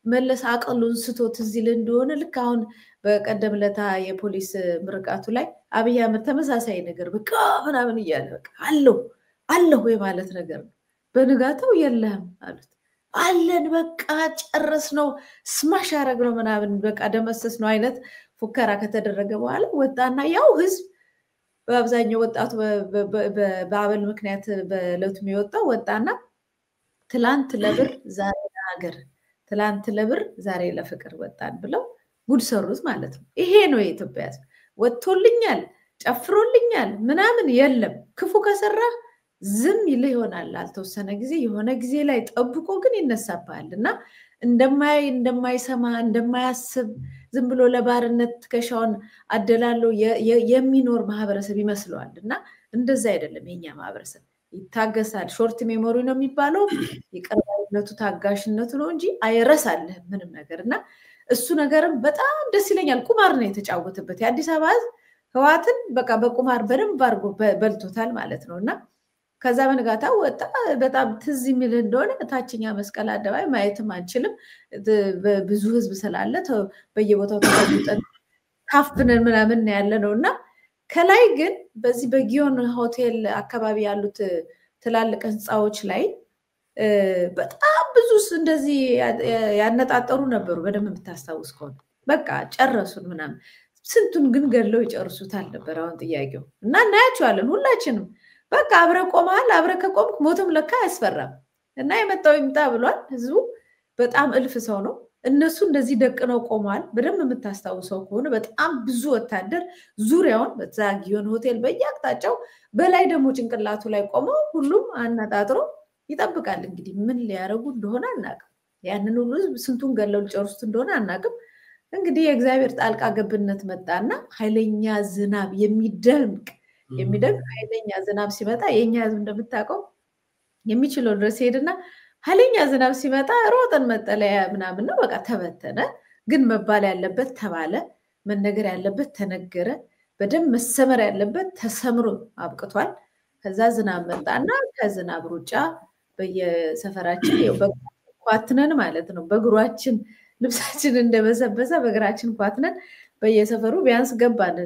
መለስ አቀሉን ስቶት እዚህ እንደሆነ ልክ አሁን በቀደም ለታ የፖሊስ ምርቃቱ ላይ አብይ አህመድ ተመሳሳይ ነገር በቃ ምናምን እያለ በቃ አለው ማለት ነገር ነው። በንጋታው የለህም አሉት። አለን በቃ ጨረስነው ስማሽ ያረግነው ምናምን በቃ ደመሰስነው አይነት ፉከራ ከተደረገ በኋላ ወጣና ያው ህዝብ በአብዛኛው ወጣቱ በአበል ምክንያት በለቱ የሚወጣው ወጣና ትላንት ለብር ዛሬ ለሀገር ትላንት ለብር ዛሬ ለፍቅር ወጣን ብለው ጉድ ሰሩት ማለት ነው። ይሄ ነው የኢትዮጵያ ህዝብ። ወጥቶልኛል ጨፍሮልኛል ምናምን የለም። ክፉ ከሰራ ዝም ይልህ ይሆናል አልተወሰነ ጊዜ የሆነ ጊዜ ላይ ጠብቆ ግን ይነሳባልና እንደማይሰማ እንደማያስብ ዝም ብሎ ለባርነት ትከሻውን አደላለው የሚኖር ማህበረሰብ ይመስለዋልና እንደዛ አይደለም የኛ ማህበረሰብ ይታገሳል ሾርት ሜሞሪ ነው የሚባለው ይቀርባለቱ ታጋሽነቱ ነው እንጂ አይረሳልህ ምንም ነገርና እሱ ነገርም በጣም ደስ ይለኛል ቁማር ነው የተጫወተበት የአዲስ አበባ ህዋትን በቃ በቁማር በደንብ አድርጎ በልቶታል ማለት ነውና ከዛ በንጋታው ወጣ በጣም ትዝ የሚል እንደሆነ ታችኛ መስቀል አደባባይ ማየትም አንችልም ብዙ ህዝብ ስላለ በየቦታው ተቀምጠን ካፍነን ምናምን ያለ ነውና ከላይ ግን በዚህ በጊዮን ሆቴል አካባቢ ያሉት ትላልቅ ህንጻዎች ላይ በጣም ብዙ እንደዚህ ያነጣጠሩ ነበሩ በደንብ የምታስታውስ ከሆነ በቃ ጨረሱን ምናምን ስንቱን ግን ገለው ይጨርሱታል ነበር አሁን ጥያቄው እና እናያቸዋለን ሁላችንም በቃ አብረ ቆማል አብረ ከቆምክ ሞትም ለካ ያስፈራም እና የመጣው ይምጣ ብሏል ህዝቡ በጣም እልፍ ሰው ነው እነሱ እንደዚህ ደቅነው ቆማል በደንብ የምታስታውሰው ከሆነ በጣም ብዙ ወታደር ዙሪያውን በዛጊዮን ሆቴል በየአቅጣጫው በላይ ደግሞ ጭንቅላቱ ላይ ቆመው ሁሉም አናጣጥሮ ይጠብቃል እንግዲህ ምን ሊያረጉ እንደሆነ አናውቅም ያንን ሁሉ ስንቱን ገለው ሊጨርሱት እንደሆነ አናውቅም እንግዲህ የእግዚአብሔር ጣልቃ ገብነት መጣና ኃይለኛ ዝናብ የሚደምቅ ኃይለኛ ዝናብ ሲመጣ የኛ ህዝብ እንደምታውቀው የሚችለው ድረስ ሄድና ኃይለኛ ዝናብ ሲመጣ ሮጠን መጠለያ ምናምን ነው በቃ ተበተነ ግን መባል ያለበት ተባለ መነገር ያለበት ተነገረ በደም መሰመር ያለበት ተሰምሮ አብቅቷል ከዛ ዝናብ መጣና ከዝናብ ሩጫ በየሰፈራችን ኳትነን ማለት ነው በእግራችን ልብሳችን እንደበሰበሰ በእግራችን ኳትነን በየሰፈሩ ቢያንስ ገባን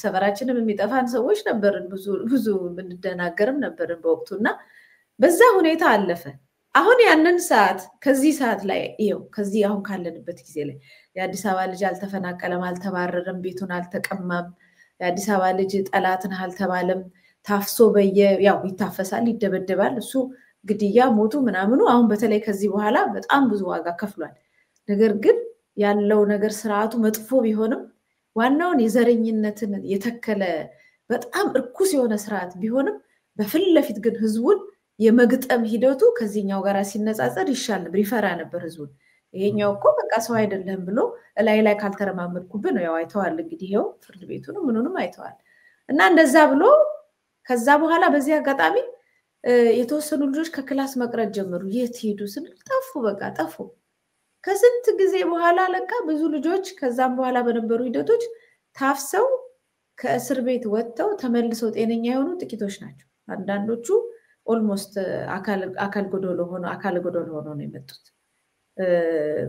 ሰፈራችንም የሚጠፋን ሰዎች ነበርን ብዙ ምንደናገርም ነበርን በወቅቱና በዛ ሁኔታ አለፈ አሁን ያንን ሰዓት ከዚህ ሰዓት ላይ ይሄው ከዚህ አሁን ካለንበት ጊዜ ላይ የአዲስ አበባ ልጅ አልተፈናቀለም አልተባረረም ቤቱን አልተቀማም የአዲስ አበባ ልጅ ጠላትን አልተባለም ታፍሶ ያው ይታፈሳል ይደበደባል እሱ ግድያ ሞቱ ምናምኑ አሁን በተለይ ከዚህ በኋላ በጣም ብዙ ዋጋ ከፍሏል ነገር ግን ያለው ነገር ስርዓቱ መጥፎ ቢሆንም ዋናውን የዘረኝነትን የተከለ በጣም እርኩስ የሆነ ስርዓት ቢሆንም በፊት ለፊት ግን ህዝቡን የመግጠም ሂደቱ ከዚህኛው ጋር ሲነጻጸር ይሻል ነበር ይፈራ ነበር ህዝቡን ይሄኛው እኮ በቃ ሰው አይደለም ብሎ ላይ ካልተረማመድኩብን ነው ያው አይተዋል እንግዲህ ይሄው ፍርድ ቤቱንም ምኑንም አይተዋል እና እንደዛ ብሎ ከዛ በኋላ በዚህ አጋጣሚ የተወሰኑ ልጆች ከክላስ መቅረት ጀመሩ የት ሄዱ ስንል በቃ ጠፉ ከስንት ጊዜ በኋላ ለካ ብዙ ልጆች ከዛም በኋላ በነበሩ ሂደቶች ታፍሰው ከእስር ቤት ወጥተው ተመልሰው ጤነኛ የሆኑ ጥቂቶች ናቸው አንዳንዶቹ ኦልሞስት አካል ጎዶሎ ሆኖ ነው የመጡት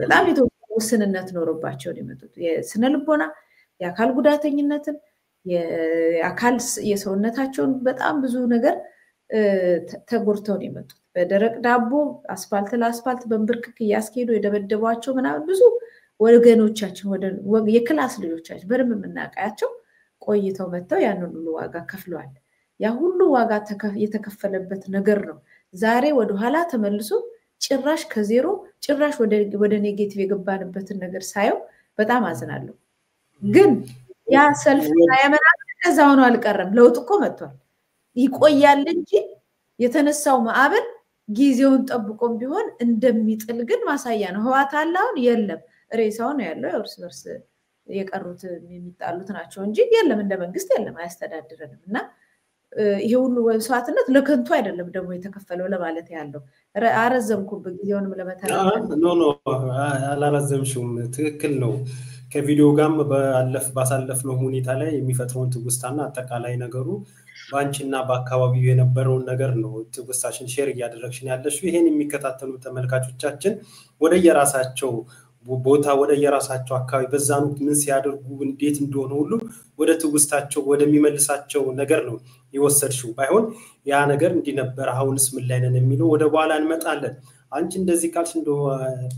በጣም የተወሰነነት ኖርባቸው ነው የመጡት የስነ ልቦና የአካል ጉዳተኝነትን የአካል የሰውነታቸውን በጣም ብዙ ነገር ተጎርተው ነው የመጡት በደረቅ ዳቦ አስፋልት ለአስፋልት በንብርክክ ያስኬዱ የደበደቧቸው ምናምን ብዙ ወገኖቻችን የክላስ ልጆቻችን በደንብ የምናውቃቸው ቆይተው መጥተው ያንን ሁሉ ዋጋ ከፍለዋል ያ ሁሉ ዋጋ የተከፈለበት ነገር ነው ዛሬ ወደ ኋላ ተመልሶ ጭራሽ ከዜሮ ጭራሽ ወደ ኔጌቲቭ የገባንበትን ነገር ሳየው በጣም አዝናለሁ ግን ያ ሰልፍና ያመናት ከዛው ነው አልቀረም ለውጥ እኮ መጥቷል ይቆያል እንጂ የተነሳው ማዕበል ጊዜውን ጠብቆም ቢሆን እንደሚጥል ግን ማሳያ ነው ህዋት አላውን የለም ሬሳው ነው ያለው እርስ በርስ የቀሩት የሚጣሉት ናቸው እንጂ የለም እንደ መንግስት የለም አያስተዳድረንምና ይሄ ሁሉ ወስዋዕትነት ለከንቱ አይደለም ደግሞ የተከፈለው ለማለት ያለው አረዘምኩበት ጊዜውንም ለመተናገር ኖ አላረዘምሽም ትክክል ነው ከቪዲዮ ጋርም ባሳለፍነው ሁኔታ ላይ የሚፈጥረውን ትውስታና አጠቃላይ ነገሩ ባንቺና በአካባቢው የነበረውን ነገር ነው ትውስታሽን ሼር እያደረግሽን ያለሽው ይሄን የሚከታተሉ ተመልካቾቻችን ወደ የራሳቸው ቦታ ወደ የራሳቸው አካባቢ በዛኑ ምን ሲያደርጉ እንዴት እንደሆነ ሁሉ ወደ ትውስታቸው ወደሚመልሳቸው ነገር ነው ይወሰድሽው ባይሆን ያ ነገር እንዲነበር አሁንስ ምን ላይ ነን የሚለው ወደ በኋላ እንመጣለን አንቺ እንደዚህ ካልሽ እንደው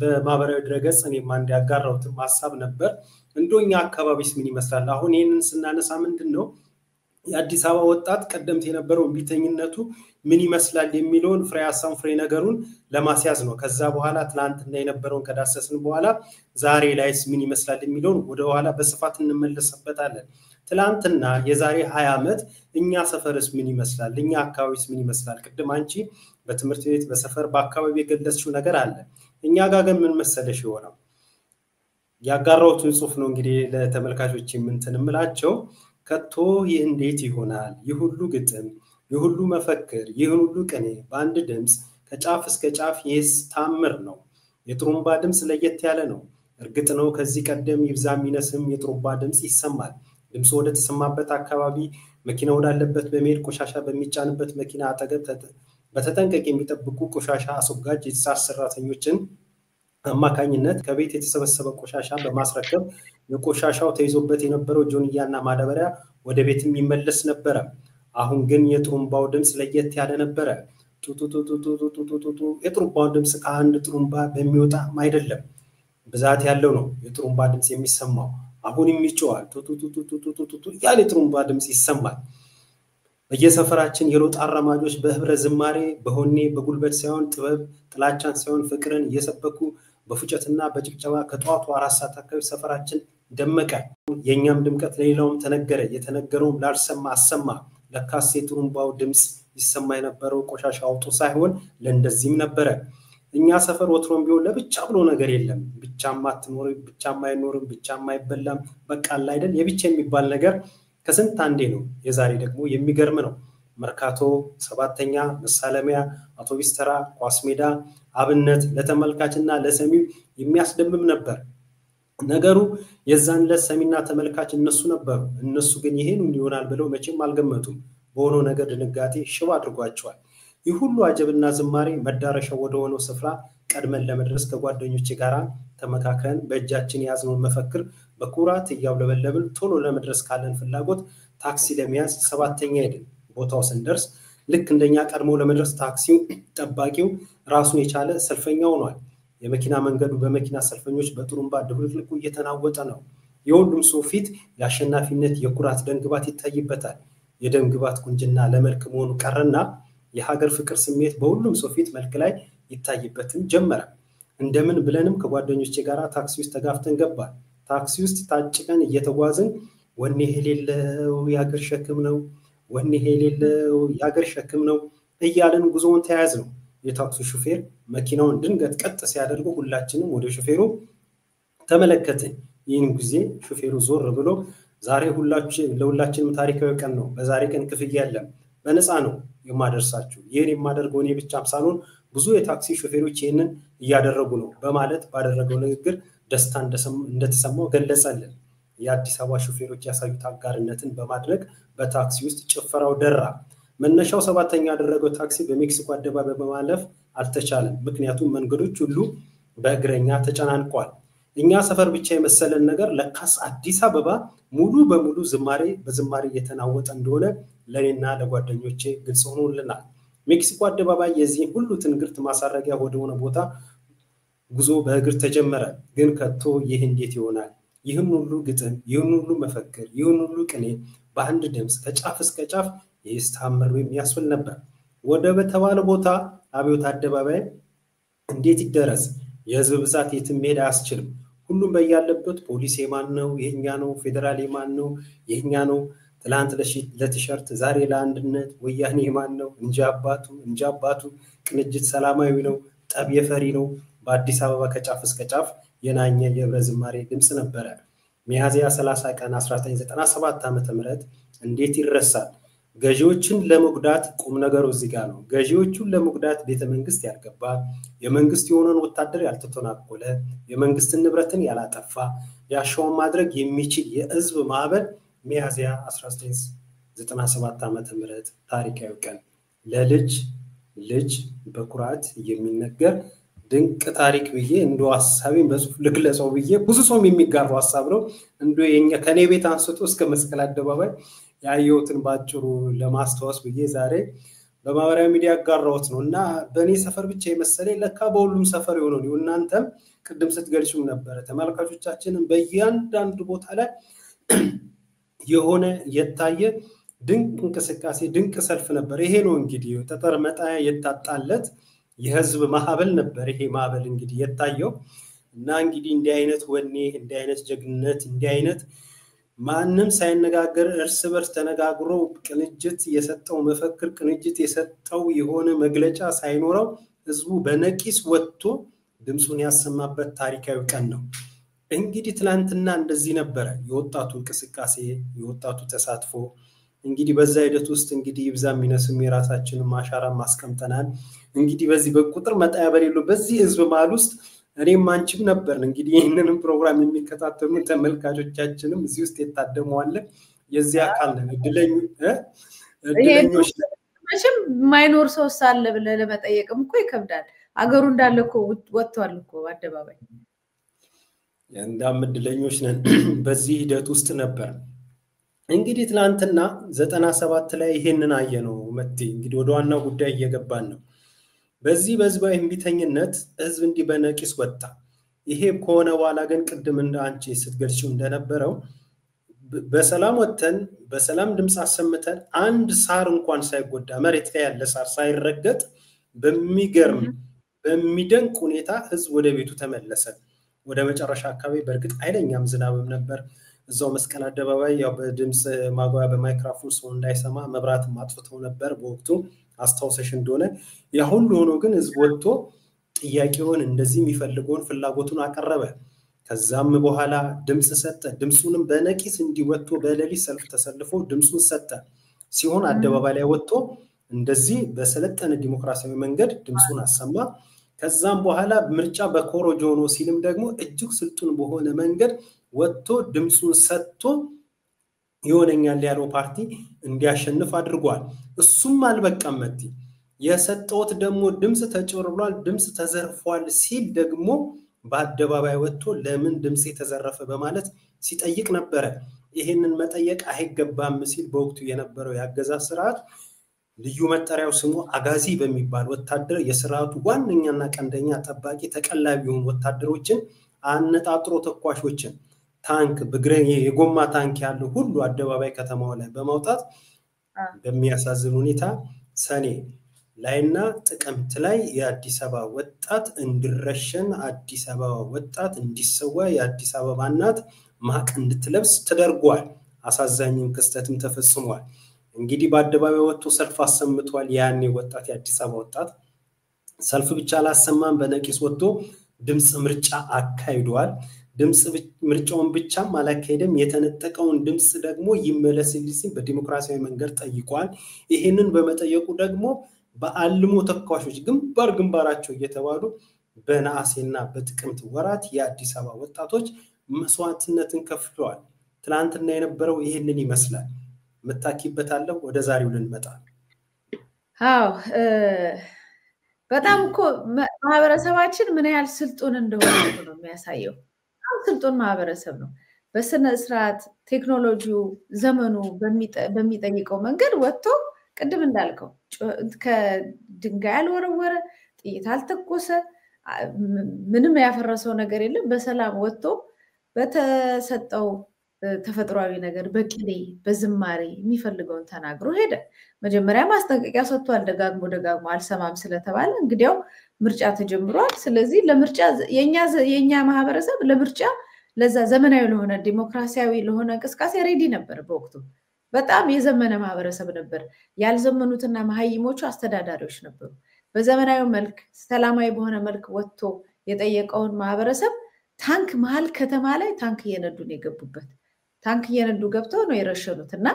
በማህበራዊ ድረገጽ እኔም አንድ ያጋራሁት ሐሳብ ነበር እንደኛ አካባቢስ ምን ይመስላል አሁን ይሄንን ስናነሳ ምንድነው የአዲስ አበባ ወጣት ቀደምት የነበረው ቢተኝነቱ ምን ይመስላል የሚለውን ፍሬ ሐሳብ ፍሬ ነገሩን ለማስያዝ ነው ከዛ በኋላ ትላንትና የነበረውን ከዳሰስን በኋላ ዛሬ ላይስ ምን ይመስላል የሚለውን ወደ ኋላ በስፋት እንመለስበታለን ትላንትና የዛሬ 20 አመት እኛ ሰፈርስ ምን ይመስላል እኛ አካባቢስ ምን ይመስላል ቅድም አንቺ በትምህርት ቤት በሰፈር በአካባቢ የገለጽሽው ነገር አለ እኛ ጋር ግን ምን መሰለሽ ይሆናል ያጋራውቱን ጽሁፍ ነው እንግዲህ ለተመልካቾች የምንተንምላቸው ከቶ ይህ እንዴት ይሆናል? ይህ ሁሉ ግጥም፣ ይህ ሁሉ መፈክር፣ ይህ ሁሉ ቅኔ በአንድ ድምፅ ከጫፍ እስከ ጫፍ ይህስ ታምር ነው። የጥሩምባ ድምፅ ለየት ያለ ነው። እርግጥ ነው ከዚህ ቀደም ይብዛ የሚነስም የጥሩምባ ድምፅ ይሰማል። ድምፁ ወደ ተሰማበት አካባቢ መኪና ወዳለበት በመሄድ ቆሻሻ በሚጫንበት መኪና አጠገብ በተጠንቀቅ የሚጠብቁ ቆሻሻ አስወጋጅ የጽዳት ሰራተኞችን አማካኝነት ከቤት የተሰበሰበ ቆሻሻ በማስረከብ የቆሻሻው ተይዞበት የነበረው ጆንያና ማዳበሪያ ወደ ቤትም ይመለስ ነበረ። አሁን ግን የጥሩምባው ድምፅ ለየት ያለ ነበረ። ጡጡጡጡጡጡጡጡ የጥሩምባው ድምፅ ከአንድ ጥሩምባ በሚወጣ አይደለም፣ ብዛት ያለው ነው የጥሩምባ ድምፅ የሚሰማው። አሁን የሚጮሃል ጡጡጡጡጡጡጡ ያለ ጥሩምባ ድምፅ ይሰማል። በየሰፈራችን የሎጥ አራማጆች በህብረ ዝማሬ በሆኔ በጉልበት ሳይሆን ጥበብ ጥላቻን ሳይሆን ፍቅርን እየሰበኩ በፉጨትና በጭብጨባ ከጧቱ 4 ሰዓት አካባቢ ሰፈራችን ደመቀ። የኛም ድምቀት ለሌላውም ተነገረ። የተነገረውም ላልሰማ አሰማ። ለካስ የጥሩምባው ድምፅ ይሰማ የነበረው ቆሻሻ አውጡ ሳይሆን ለእንደዚህም ነበረ። እኛ ሰፈር ወትሮም ቢሆን ለብቻ ብሎ ነገር የለም። ብቻም አትኖርም፣ ብቻም አይኖርም፣ ብቻም አይበላም። በቃ አይደል የብቻ የሚባል ነገር ከስንት አንዴ ነው። የዛሬ ደግሞ የሚገርም ነው። መርካቶ፣ ሰባተኛ፣ መሳለሚያ፣ አውቶቡስ ተራ፣ ኳስ ሜዳ፣ አብነት ለተመልካችና ለሰሚው የሚያስደምም ነበር። ነገሩ የዛን ለሰሚና ተመልካች እነሱ ነበሩ። እነሱ ግን ይሄን ይሆናል ብለው መቼም አልገመቱም። በሆነው ነገር ድንጋጤ ሽባ አድርጓቸዋል። ይህ ሁሉ አጀብና ዝማሬ መዳረሻው ወደ ሆነው ስፍራ ቀድመን ለመድረስ ከጓደኞቼ ጋር ተመካክረን በእጃችን የያዝነውን መፈክር በኩራት እያውለበለብን ቶሎ ለመድረስ ካለን ፍላጎት ታክሲ ለመያዝ ሰባተኛ ሄድን። ቦታው ስንደርስ ልክ እንደኛ ቀድሞ ለመድረስ ታክሲው ጠባቂው ራሱን የቻለ ሰልፈኛ ሆኗል። የመኪና መንገዱ በመኪና ሰልፈኞች በጥሩምባ ድብልቅልቁ እየተናወጠ ነው። የሁሉም ሰው ፊት የአሸናፊነት የኩራት ደምግባት ይታይበታል። የደምግባት ቁንጅና ለመልክ መሆኑ ቀረና የሀገር ፍቅር ስሜት በሁሉም ሰው ፊት መልክ ላይ ይታይበትም ጀመረ። እንደምን ብለንም ከጓደኞቼ ጋር ታክሲ ውስጥ ተጋፍተን ገባን። ታክሲ ውስጥ ታጭቀን እየተጓዝን ወኔ የሌለው የሀገር ሸክም ነው፣ ወኔ የሌለው የሀገር ሸክም ነው እያልን ጉዞውን ተያያዝ ነው። የታክሲ ሹፌር መኪናውን ድንገት ቀጥ ሲያደርገው ሁላችንም ወደ ሹፌሩ ተመለከትን። ይህን ጊዜ ሹፌሩ ዞር ብሎ ዛሬ ለሁላችንም ታሪካዊ ቀን ነው፣ በዛሬ ቀን ክፍያ የለም፣ በነፃ ነው የማደርሳችሁ። ይህን የማደርገው እኔ ብቻም ሳልሆን ብዙ የታክሲ ሹፌሮች ይህንን እያደረጉ ነው በማለት ባደረገው ንግግር ደስታ እንደተሰማው ገለጸልን። የአዲስ አበባ ሹፌሮች ያሳዩት አጋርነትን በማድረግ በታክሲ ውስጥ ጭፈራው ደራ። መነሻው ሰባተኛ ያደረገው ታክሲ በሜክሲኮ አደባባይ በማለፍ አልተቻለም። ምክንያቱም መንገዶች ሁሉ በእግረኛ ተጨናንቋል። እኛ ሰፈር ብቻ የመሰለን ነገር ለካስ አዲስ አበባ ሙሉ በሙሉ በዝማሬ እየተናወጠ እንደሆነ ለኔና ለጓደኞቼ ግልጽ ሆኖልናል። ሜክሲኮ አደባባይ የዚህ ሁሉ ትንግርት ማሳረጊያ ወደሆነ ቦታ ጉዞ በእግር ተጀመረ። ግን ከቶ ይህ እንዴት ይሆናል? ይህን ሁሉ ግጥም፣ ይህን ሁሉ መፈክር፣ ይህን ሁሉ ቅኔ በአንድ ድምፅ ከጫፍ እስከ ጫፍ ይስተምር የሚያስብል ነበር። ወደ በተባለ ቦታ አብዮት አደባባይ እንዴት ይደረስ? የህዝብ ብዛት የትም መሄድ አያስችልም። ሁሉም በያለበት ፖሊስ የማን ነው? የኛ ነው። ፌደራል የማን ነው? የኛ ነው። ትላንት ለቲሸርት ዛሬ ለአንድነት ወያኔ የማን ነው? እንጂ አባቱ ቅንጅት ሰላማዊ ነው፣ ጠብ የፈሪ ነው። በአዲስ አበባ ከጫፍ እስከ ጫፍ የናኘ የህብረ ዝማሬ ድምፅ ነበረ። ሚያዝያ 30 ቀን 1997 ዓ.ም እንዴት ይረሳል? ገዢዎችን ለመጉዳት ቁም ነገሩ እዚህ ጋር ነው። ገዢዎቹን ለመጉዳት ቤተመንግስት ያልገባ፣ የመንግስት የሆነን ወታደር ያልተተናኮለ፣ የመንግስትን ንብረትን ያላጠፋ፣ ያሻውን ማድረግ የሚችል የህዝብ ማዕበል ሚያዝያ 1997 ዓ.ም ታሪካዊ ቀን ለልጅ በኩራት የሚነገር ድንቅ ታሪክ ብዬ እንደው ሐሳቤን በጽሁፍ ልግለጸው ብዬ ብዙ ሰው የሚጋራው ሐሳብ ነው። እንደው የኛ ከኔ ቤት አንስቶ እስከ መስቀል አደባባይ ያየሁትን ባጭሩ ለማስተዋወስ ብዬ ዛሬ በማህበራዊ ሚዲያ አጋራሁት ነውና በእኔ ሰፈር ብቻ የመሰለኝ ለካ በሁሉም ሰፈር የሆነው ነው። እናንተም ቅድም ስትገልጹም ነበር ተመልካቾቻችንን በእያንዳንዱ ቦታ ላይ የሆነ የታየ ድንቅ እንቅስቃሴ ድንቅ ሰልፍ ነበር። ይሄ ነው እንግዲህ ጠጠር መጣያ የታጣለት የህዝብ ማዕበል ነበር። ይሄ ማዕበል እንግዲህ የታየው እና እንግዲህ እንዲህ አይነት ወኔ እንዲህ አይነት ጀግንነት እንዲህ አይነት ማንም ሳይነጋገር እርስ በርስ ተነጋግሮ ቅንጅት የሰጠው መፈክር ቅንጅት የሰጠው የሆነ መግለጫ ሳይኖረው ህዝቡ በነቂስ ወጥቶ ድምጹን ያሰማበት ታሪካዊ ቀን ነው። እንግዲህ ትላንትና እንደዚህ ነበረ የወጣቱ እንቅስቃሴ የወጣቱ ተሳትፎ እንግዲህ በዛ ሂደት ውስጥ እንግዲህ ይብዛም ይነስም የራሳችንን ማሻራ ማስቀምጠናል እንግዲህ በዚህ በቁጥር መጣያ በሌለው በዚህ ህዝብ መሃል ውስጥ እኔም አንቺም ነበርን እንግዲህ ይሄንን ፕሮግራም የሚከታተሉ ተመልካቾቻችንም እዚህ ውስጥ የታደሙ አለ የዚህ አካል ነን እድለኞች መቼም ማይኖር ሰው ሳለ ብለ ለመጠየቅም እኮ ይከብዳል አገሩ እንዳለ እኮ ወጥቷል እኮ አደባባይ እንዳም እድለኞች ነን በዚህ ሂደት ውስጥ ነበር እንግዲህ ትላንትና 97 ላይ ይሄንን አየነው መጥቴ እንግዲህ ወደ ዋናው ጉዳይ እየገባን ነው በዚህ በህዝባዊ እምቢተኝነት ህዝብ እንዲህ በነቂስ ወጣ ይሄ ከሆነ በኋላ ግን ቅድም እንደ አንቺ ስትገልጪው እንደነበረው በሰላም ወጥተን በሰላም ድምጽ አሰምተን አንድ ሳር እንኳን ሳይጎዳ መሬት ላይ ያለ ሳር ሳይረገጥ በሚገርም በሚደንቅ ሁኔታ ህዝብ ወደ ቤቱ ተመለሰ ወደ መጨረሻ አካባቢ በርግጥ አይለኛም ዝናብም ነበር እዛው መስቀል አደባባይ ያው በድምጽ ማጓያ በማይክሮፎን ሰው እንዳይሰማ መብራት ማጥፍተው ነበር በወቅቱ አስተዋውሰሽ እንደሆነ ያ ሁሉ ሆኖ ግን ህዝብ ወጥቶ ጥያቄውን እንደዚህ የሚፈልገውን ፍላጎቱን አቀረበ ከዛም በኋላ ድምጽ ሰጠ ድምጹንም በነቂስ እንዲወጥቶ በሌሊት ሰልፍ ተሰልፎ ድምጹን ሰጠ ሲሆን አደባባይ ላይ ወጥቶ እንደዚህ በሰለጠነ ዲሞክራሲያዊ መንገድ ድምጹን አሰማ ከዛም በኋላ ምርጫ በኮሮጆ ነው ሲልም ደግሞ እጅግ ስልጡን በሆነ መንገድ ወጥቶ ድምጹን ሰጥቶ ይሆነኛል ያለው ፓርቲ እንዲያሸንፍ አድርጓል እሱም አልበቃም መጥቲ የሰጠውት ደግሞ ድምጽ ተጭበርብሯል ድምጽ ተዘርፏል ሲል ደግሞ በአደባባይ ወጥቶ ለምን ድምጽ የተዘረፈ በማለት ሲጠይቅ ነበር ይሄንን መጠየቅ አይገባም ሲል በወቅቱ የነበረው ያገዛዝ ስርዓት ልዩ መጠሪያው ስሙ አጋዚ በሚባል ወታደር የስርዓቱ ዋነኛና ቀንደኛ ጠባቂ ተቀላቢ የሆኑ ወታደሮችን አነጣጥሮ ተኳሾችን ታንክ በግሬን የጎማ ታንክ ያለው ሁሉ አደባባይ ከተማው ላይ በማውጣት በሚያሳዝን ሁኔታ ሰኔ ላይና ጥቅምት ላይ የአዲስ አበባ ወጣት እንድረሸን አዲስ አበባ ወጣት እንዲሰዋ የአዲስ አበባ እናት ማቅ እንድትለብስ ተደርጓል አሳዛኝም ክስተትም ተፈጽሟል እንግዲህ በአደባባይ ወጥቶ ሰልፍ አሰምቷል ያኔ ወጣት የአዲስ አበባ ወጣት ሰልፍ ብቻ አላሰማም በነቂስ ወጥቶ ድምጽ ምርጫ አካሂዷል ድምጽ ምርጫውን ብቻ ማላካሄደም የተነጠቀውን ድምጽ ደግሞ ይመለስልኝ በዲሞክራሲያዊ መንገድ ጠይቋል ይሄንን በመጠየቁ ደግሞ በአልሞ ተኳሾች ግንባራቸው እየተባሉ በነሐሴና በጥቅምት ወራት የአዲስ አበባ ወጣቶች መስዋዕትነትን ከፍለዋል ትላንትና የነበረው ይሄንን ይመስላል መታኪበታለሁ ወደ ዛሬው ልንመጣ አዎ በጣም እኮ ማህበረሰባችን ምን ያህል ስልጡን እንደሆነ ነው የሚያሳየው ስልጡን ማህበረሰብ ነው በስነ ስርዓት ቴክኖሎጂው ዘመኑ በሚጠይቀው መንገድ ወጥቶ ቅድም እንዳልከው ከድንጋይ አልወረወረ ጥይት አልተኮሰ ምንም ያፈረሰው ነገር የለም በሰላም ወጥቶ በተሰጠው ተፈጥሯዊ ነገር በቅኔ በዝማሬ የሚፈልገውን ተናግሮ ሄደ መጀመሪያ ማስጠንቀቂያ ሰጥቷል ደጋግሞ አልሰማም ስለተባለ እንግዲያው ምርጫ ተጀምሯል ስለዚህ ለምርጫ የኛ ማህበረሰብ ለምርጫ ለዛ ዘመናዊ ለሆነ ዲሞክራሲያዊ ለሆነ እንቅስቃሴ ሬዲ ነበር በወቅቱ በጣም የዘመነ ማህበረሰብ ነበር ያልዘመኑትና መሀይሞቹ አስተዳዳሪዎች ነበሩ በዘመናዊ መልክ ሰላማዊ በሆነ መልክ ወጥቶ የጠየቀውን ማህበረሰብ ታንክ መሃል ከተማ ላይ ታንክ እየነዱ ነው የገቡበት ታንክ እየነዱ ገብተው ነው የረሸኑትና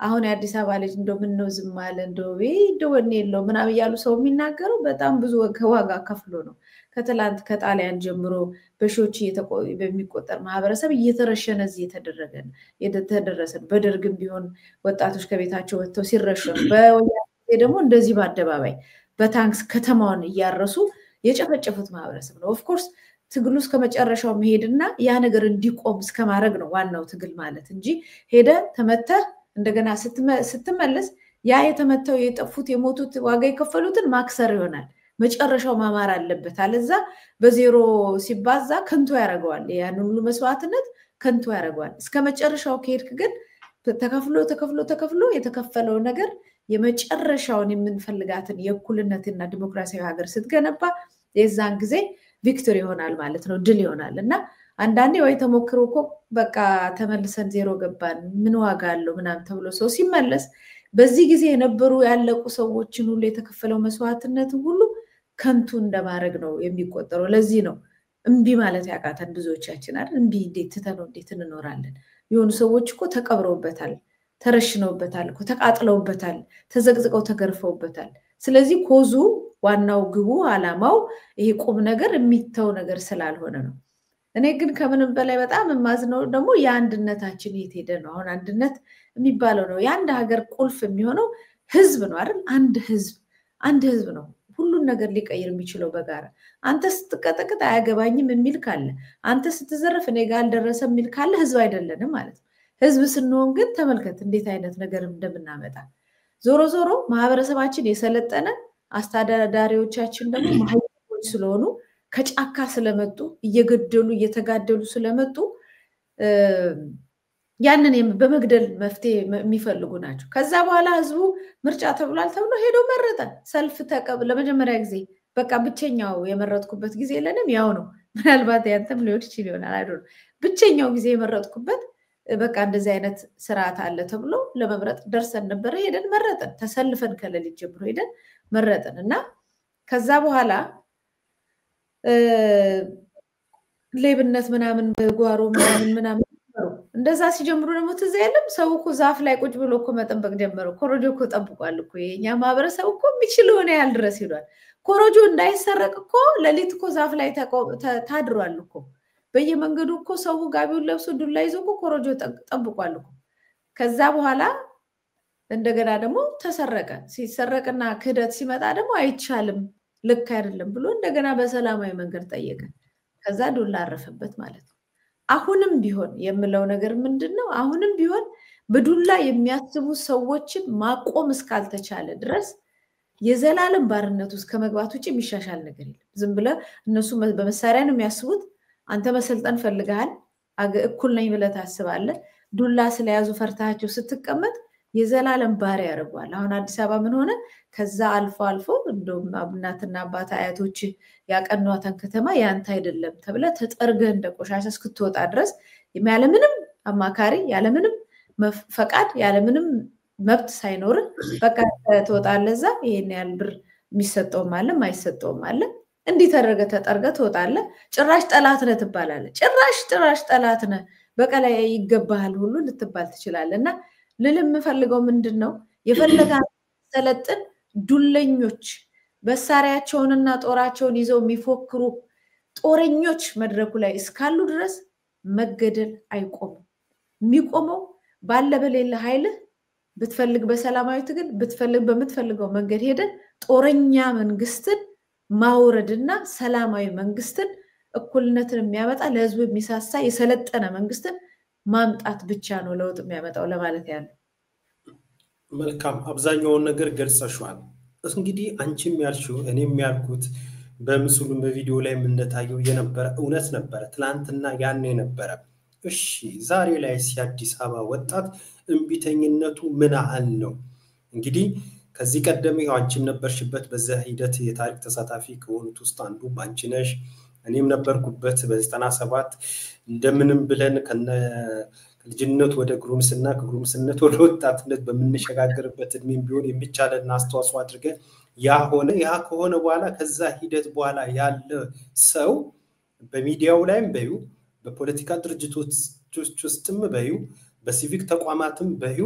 አሁን የአዲስ አበባ ልጅ እንደው ምን ነው ዝም አለ እንደው ወኔ የለው ምናም ያሉ ሰው የሚናገረው በጣም ብዙ ዋጋ ከፍሎ ነው ከትላንት ከጣሊያን ጀምሮ በሺዎች በሚቆጠር ማህበረሰብ እየተረሸነ እዚህ የተደረሰ በደርግም ቢሆን ወጣቶች ከቤታቸው ወጥተው ሲረሸኑ በወያኔ ደግሞ እንደዚህ በአደባባይ በታንክስ ከተማውን እያረሱ የጨፈጨፉት ማህበረሰብ ነው ኦፍ ኮርስ ትግሉ እስከመጨረሻው መሄድና ያ ነገር እንዲቆም እስከማረግ ነው ዋናው ትግል ማለት እንጂ ሄደ ተመተ እንደገና ስትመለስ ያ የተመተው የጠፉት የሞቱት ዋጋ የከፈሉትን ማክሰር ይሆናል መጨረሻው ማማር አለበት አለዛ በዜሮ ሲባዛ ከንቱ ያረጋዋል ያን ሁሉ መስዋዕትነት ከንቱ ያረጋዋል እስከመጨረሻው ከሄድክ ግን ተከፍሎ የተከፈለው ነገር የመጨረሻውን የምንፈልጋትን የእኩልነትና ዲሞክራሲያዊ ሀገር ስትገነባ የዛን ጊዜ ቪክቶሪ ይሆናል ማለት ነው ድል ይሆናል እና አንዳንዴ ወይ ተሞክሮ እኮ በቃ ተመልሰን ዜሮ ገባን ምን ዋጋ አለው ምናም ተብሎ ሰው ሲመለስ በዚህ ጊዜ የነበሩ ያለቁ ሰዎችን ሁሉ የተከፈለው መስዋዕትነት ሁሉ ከንቱ እንደማረግ ነው የሚቆጠረው ለዚህ ነው እምቢ ማለት ያቃተን ብዙዎቻችን አይደል እምቢ እንዴት ትተነው እንዴት እንኖራለን የሆኑ ሰዎች እኮ ተቀብረውበታል ተረሽነውበታል እኮ ተቃጥለውበታል ተዘቅዝቀው ተገርፈውበታል ስለዚህ ኮዙ ዋናው ግቡ አላማው ይሄ ቁም ነገር የሚተው ነገር ስላልሆነ ነው እኔ ግን ከምንም በላይ በጣም ማዝነው ደግሞ የአንድነታችን የት ሄደ ነው አሁን አንድነት የሚባለው ነው የአንድ ሀገር ቁልፍ የሚሆነው ህዝብ ነው አይደል አንድ ህዝብ ነው ሁሉን ነገር ሊቀይር የሚችለው በጋራ አንተ ስትቀጠቅጥ አያገባኝም የሚል ካለ አንተ ስትዘረፍ እኔ ጋር አልደረሰ የሚል ካለ ህዝብ አይደለንም ማለት ነው ህዝብ ስንሆን ግን ተመልከት እንዴት አይነት ነገር እንደምናመጣ ዞሮ ዞሮ ማህበረሰባችን የሰለጠነ አስተዳዳሪዎቻችን ደግሞ ማህበረሰቦች ስለሆኑ ከጫካ ስለመጡ እየገደሉ እየተጋደሉ ስለመጡ ያንን በመግደል መፍትሄ የሚፈልጉ ናቸው ከዛ በኋላ ህዝቡ ምርጫ ተብሏል ተብሎ ሄዶ መረጠ ሰልፍ ተቀበለ ለመጀመሪያ ጊዜ በቃ ብቸኛው የመረጥኩበት ጊዜ ለኔም ያው ነው ምናልባት ያንተም ሊሆን ይችላል አይደል ብቸኛው ጊዜ የመረጥኩበት በቃ እንደዚህ አይነት ስርዓት አለ ተብሎ ለመምረጥ ደርሰን ነበር ሄደን መረጠን ተሰልፈን ከለሊት ጀምሮ ሄደን መረጠን እና ከዛ በኋላ ሌብነት ምናምን በጓሮ ምናምን እንደዛ ሲጀምሩ ደግሞ ትዝ አይልም ሰው እኮ ዛፍ ላይ ቁጭ ብሎ እኮ መጠበቅ ጀመረ ኮሮጆ እኮ ጠብቋል እኮ የኛ ማህበረሰብ እኮ የሚችለው ነው ያህል ድረስ ሄዷል ኮሮጆ እንዳይሰረቅ እኮ ለሊት እኮ ዛፍ ላይ ታድሯል እኮ በየመንገዱ እኮ ሰው ጋቢውን ለብሶ ዱላ ይዞ እኮ ኮሮጆ ጠብቋል እኮ ከዛ በኋላ እንደገና ደግሞ ተሰረቀ ሲሰረቅና ክህደት ሲመጣ ደግሞ አይቻልም ልክ አይደለም ብሎ እንደገና በሰላማዊ መንገድ ጠየቀ ከዛ ዱላ አረፈበት ማለት ነው አሁንም ቢሆን የምለው ነገር ምንድነው አሁንም ቢሆን በዱላ የሚያስቡ ሰዎችን ማቆም እስካልተቻለ ድረስ የዘላለም ባርነት ውስጥ ከመግባት ውጪ የሚሻሻል ነገር የለም ዝም ብለ እነሱ በመሳሪያ ነው የሚያስቡት አንተ መሰልጠን ፈልገሃል እኩል ነኝ ብለ ታስባለህ ዱላ ስለያዙ ፈርታቸው ስትቀመጥ የዘላለም ባሪያ ያረጋዋል አሁን አዲስ አበባ ምን ሆነ ከዛ አልፎ እንደውም እናትና አባት አያቶች ያቀኗታን ከተማ ያንተ አይደለም ተብለ ተጠርገህ እንደቆሻሻ እስክትወጣ ድረስ ያለምንም አማካሪ ያለምንም ፈቃድ ያለምንም መብት ሳይኖር በቃ ተወጣለዛ ይሄን ያህል ብር የሚሰጠው ማለት ማይሰጠው ማለት እንዲህ ተጠርገህ ትወጣለህ ጭራሽ ጠላት ነህ ትባላለህ ጭራሽ ጠላት ነህ በቀላ ይገባሃል ሁሉ ልትባል ትችላለህና ልልም ፈልገው ምንድነው የፈለጋ ሰለጥን ዱለኞች በሳሪያቸውንና ጦራቸውን ይዘው የሚፎክሩ ጦረኞች መድረኩ ላይ እስካሉ ድረስ መገደል አይቆምም የሚቆመው ባለ በሌለ ኃይል ብትፈልግ በሰላማዊ ትግል ብትፈልግ በመትፈልገው መንገድ ሄደ ጦረኛ መንግስትን ማውረድና ሰላማዊ መንግስትን እኩልነትን የሚያመጣ ለህዝቡ የሚሳሳ የሰለጠነ መንግስትን ማምጣት ብቻ ነው ለውጥ የሚያመጣው ለማለት ያለው መልካም አብዛኛውን ነገር ገልጸሻል እንግዲህ አንቺም ያልሽው እኔም ያልኩት በምስሉም በቪዲዮ ላይ እንደታየው የነበረ እውነት ነበር ትላንትና ያኔ ነበር እሺ ዛሬ ላይ ሲያዲስ አበባ ወጣት እንቢተኝነቱ ምን አህል ነው እንግዲህ ከዚህ ቀደም አንቺም ነበርሽበት በዛ ሂደት የታሪክ ተሳታፊ ከሆኑት ውስጥ አንዱ አንቺ ነሽ እኔም ነበርኩበት በ97 እንደምንም ብለን ከልጅነት ወደ ግሩምስና ከግሩምስነት ወደ ወጣትነት በመነሸጋገርበት እድሜም ቢሆን የሚቻለና አስተዋጽኦ አድርገን ያ ከሆነ በኋላ ከዛ ሂደት በኋላ ያለ ሰው በሚዲያው ላይም በዩ በፖለቲካ ድርጅቶች ውስጥም በዩ በሲቪክ ተቋማትም በዩ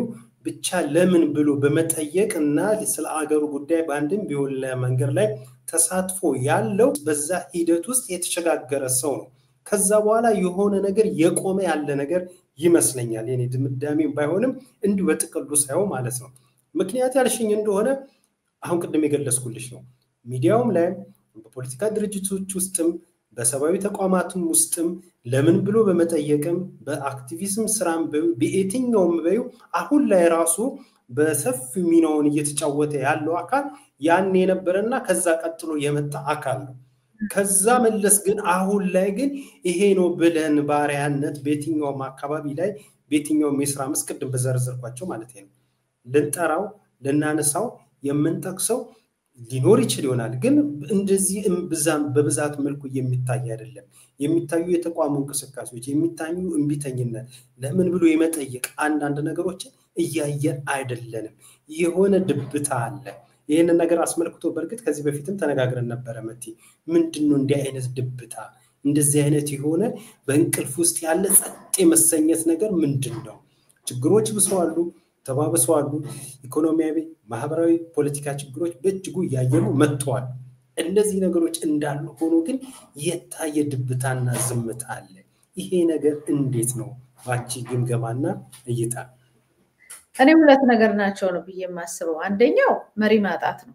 ብቻ ለምን ብሎ በመጠየቅና ስለ አገሩ ጉዳይ ባንድም ቢሆን ለመንገር ላይ ተሳትፎ ያለው በዛ ሂደት ውስጥ የተሸጋገረ ሰው ነው ከዛ በኋላ የሆነ ነገር የቆመ ያለ ነገር ይመስለኛል የኔ ድምዳሜም ባይሆንም እንዲሁ በጥቅሉ ሳይው ማለት ነው ምክንያት ያልሽኝ እንደሆነ አሁን ቅድም የገለጽኩልሽ ነው ሚዲያውም ላይ በፖለቲካ ድርጅቶች ውስጥም በሰባዊ ተቋማቱም ውስጥም ለምን ብሎ በመጠየቅም በአክቲቪዝም ስራም በየትኛውም በዩ አሁን ላይ ራሱ በሰፊ ሚናውን እየተጫወተ ያለው አካል ያን የነበረና ከዛ ቀጥሎ የመጣ አካል ነው ከዛ መለስ ግን አሁን ላይ ግን ይሄ ነው ብለን ባሪያነት በየትኛውም አካባቢ ላይ በየትኛውም የስራ መስክድም በዘርዝርኳቸው ማለት ነው ልንጠራው ልናነሳው የምንጠቅሰው ሊኖር ይችላል ግን እንደዚህ በብዛት መልኩ የሚታይ አይደለም የሚታዩ የተቋሙ እንቅስቃሴዎች የሚታዩ እንቢተኝነት ለምን ብሎ የመጠየቅ አንድ ነገሮች እያየን አይደለንም የሆነ ድብታ አለ ይሄን ነገር አስመልክቶ በርግጥ ከዚህ በፊትም ተነጋግረን ነበር መቲ ምንድነው እንዲህ አይነት ድብታ እንደዚህ አይነት የሆነ በእንቅልፍ ውስጥ ያለ ጸጥ የመሰኘት ነገር ምንድነው? ችግሮች ብሰዋሉ ተባብሰዋሉ። ኢኮኖሚያዊ፣ ማህበራዊ፣ ፖለቲካ ችግሮች በእጅጉ እያየሉ መጥተዋል። እነዚህ ነገሮች እንዳሉ ሆኖ ግን የታየ ድብታና ዝምታ አለ። ይሄ ነገር እንዴት ነው ባንቺ ግምገማና እይታ? እኔ ሁለት ነገር ናቸው ነው ብዬ የማስበው። አንደኛው መሪ ማጣት ነው።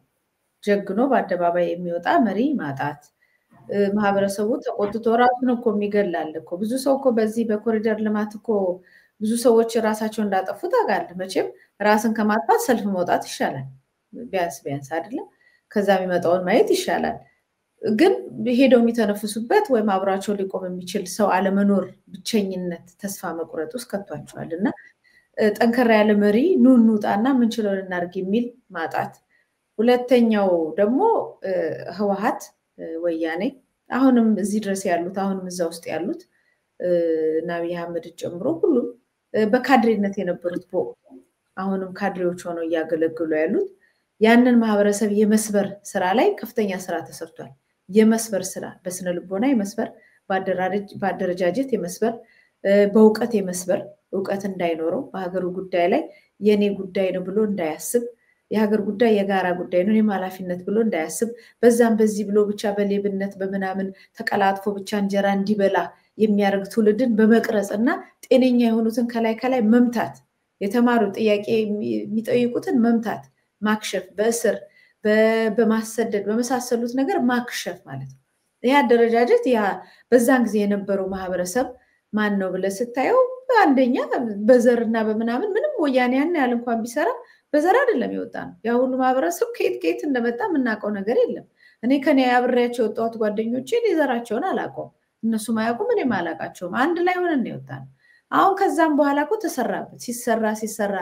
ጀግኖ በአደባባይ የሚወጣ መሪ ማጣት። ማህበረሰቡ ተቆጥቶ ራሱን እኮ የሚገላል እኮ ብዙ ሰው እኮ በዚህ በኮሪደር ልማት እኮ ብዙ ሰዎች ራሳቸው እንዳጠፉ ታውቃለህ። መቼም ራስን ከማጥፋት ሰልፍ መውጣት ይሻላል፣ ቢያንስ አይደለም ከዛ የሚመጣውን ማየት ይሻላል። ግን ሄደው የሚተነፍሱበት ወይም አብራቸው ሊቆም የሚችል ሰው አለመኖር፣ ብቸኝነት፣ ተስፋ መቁረጥ ውስጥ ከቷቸዋል። እና ጠንከራ ያለ መሪ ኑጣና ምንችለውን እናድርግ የሚል ማጣት። ሁለተኛው ደግሞ ህወሓት ወያኔ አሁንም እዚህ ድረስ ያሉት አሁንም እዛ ውስጥ ያሉት አብይ አህመድ ጨምሮ ሁሉም በካድሬነት የነበሩት አሁንም ካድሬዎች ሆነው እያገለገሉ ያሉት ያንን ማህበረሰብ የመስበር ስራ ላይ ከፍተኛ ስራ ተሰርቷል። የመስበር ስራ በስነ ልቦና የመስበር፣ በአደረጃጀት የመስበር፣ በእውቀት የመስበር፣ እውቀት እንዳይኖረው በሀገሩ ጉዳይ ላይ የኔ ጉዳይ ነው ብሎ እንዳያስብ፣ የሀገር ጉዳይ የጋራ ጉዳይ ነው የኔም ኃላፊነት ብሎ እንዳያስብ፣ በዛም በዚህ ብሎ ብቻ በሌብነት በምናምን ተቀላጥፎ ብቻ እንጀራ እንዲበላ የሚያደርግ ትውልድን በመቅረጽና ጤነኛ የሆኑትን ከላይ መምታት፣ የተማሩ ጥያቄ የሚጠይቁትን መምታት፣ ማክሸፍ፣ በእስር በማሰደድ በመሳሰሉት ነገር ማክሸፍ ማለት ነው። ይህ አደረጃጀት በዛን ጊዜ የነበረው ማህበረሰብ ማን ነው ብለህ ስታየው አንደኛ በዘርና በምናምን ምንም ወያኔ ያን ያህል እንኳን ቢሰራ በዘር አይደለም የወጣ ነው። ያ ሁሉ ማህበረሰብ ከየት እንደመጣ የምናውቀው ነገር የለም። እኔ ከኔ አብሬያቸው የወጣሁት ጓደኞቼ ዘራቸውን አላውቀውም፣ እነሱም አያውቁም፣ እኔም አላውቃቸውም። አንድ ላይ ሆነን የወጣ ነው። አሁን ከዛም በኋላ እኮ ተሰራበት፣ ሲሰራ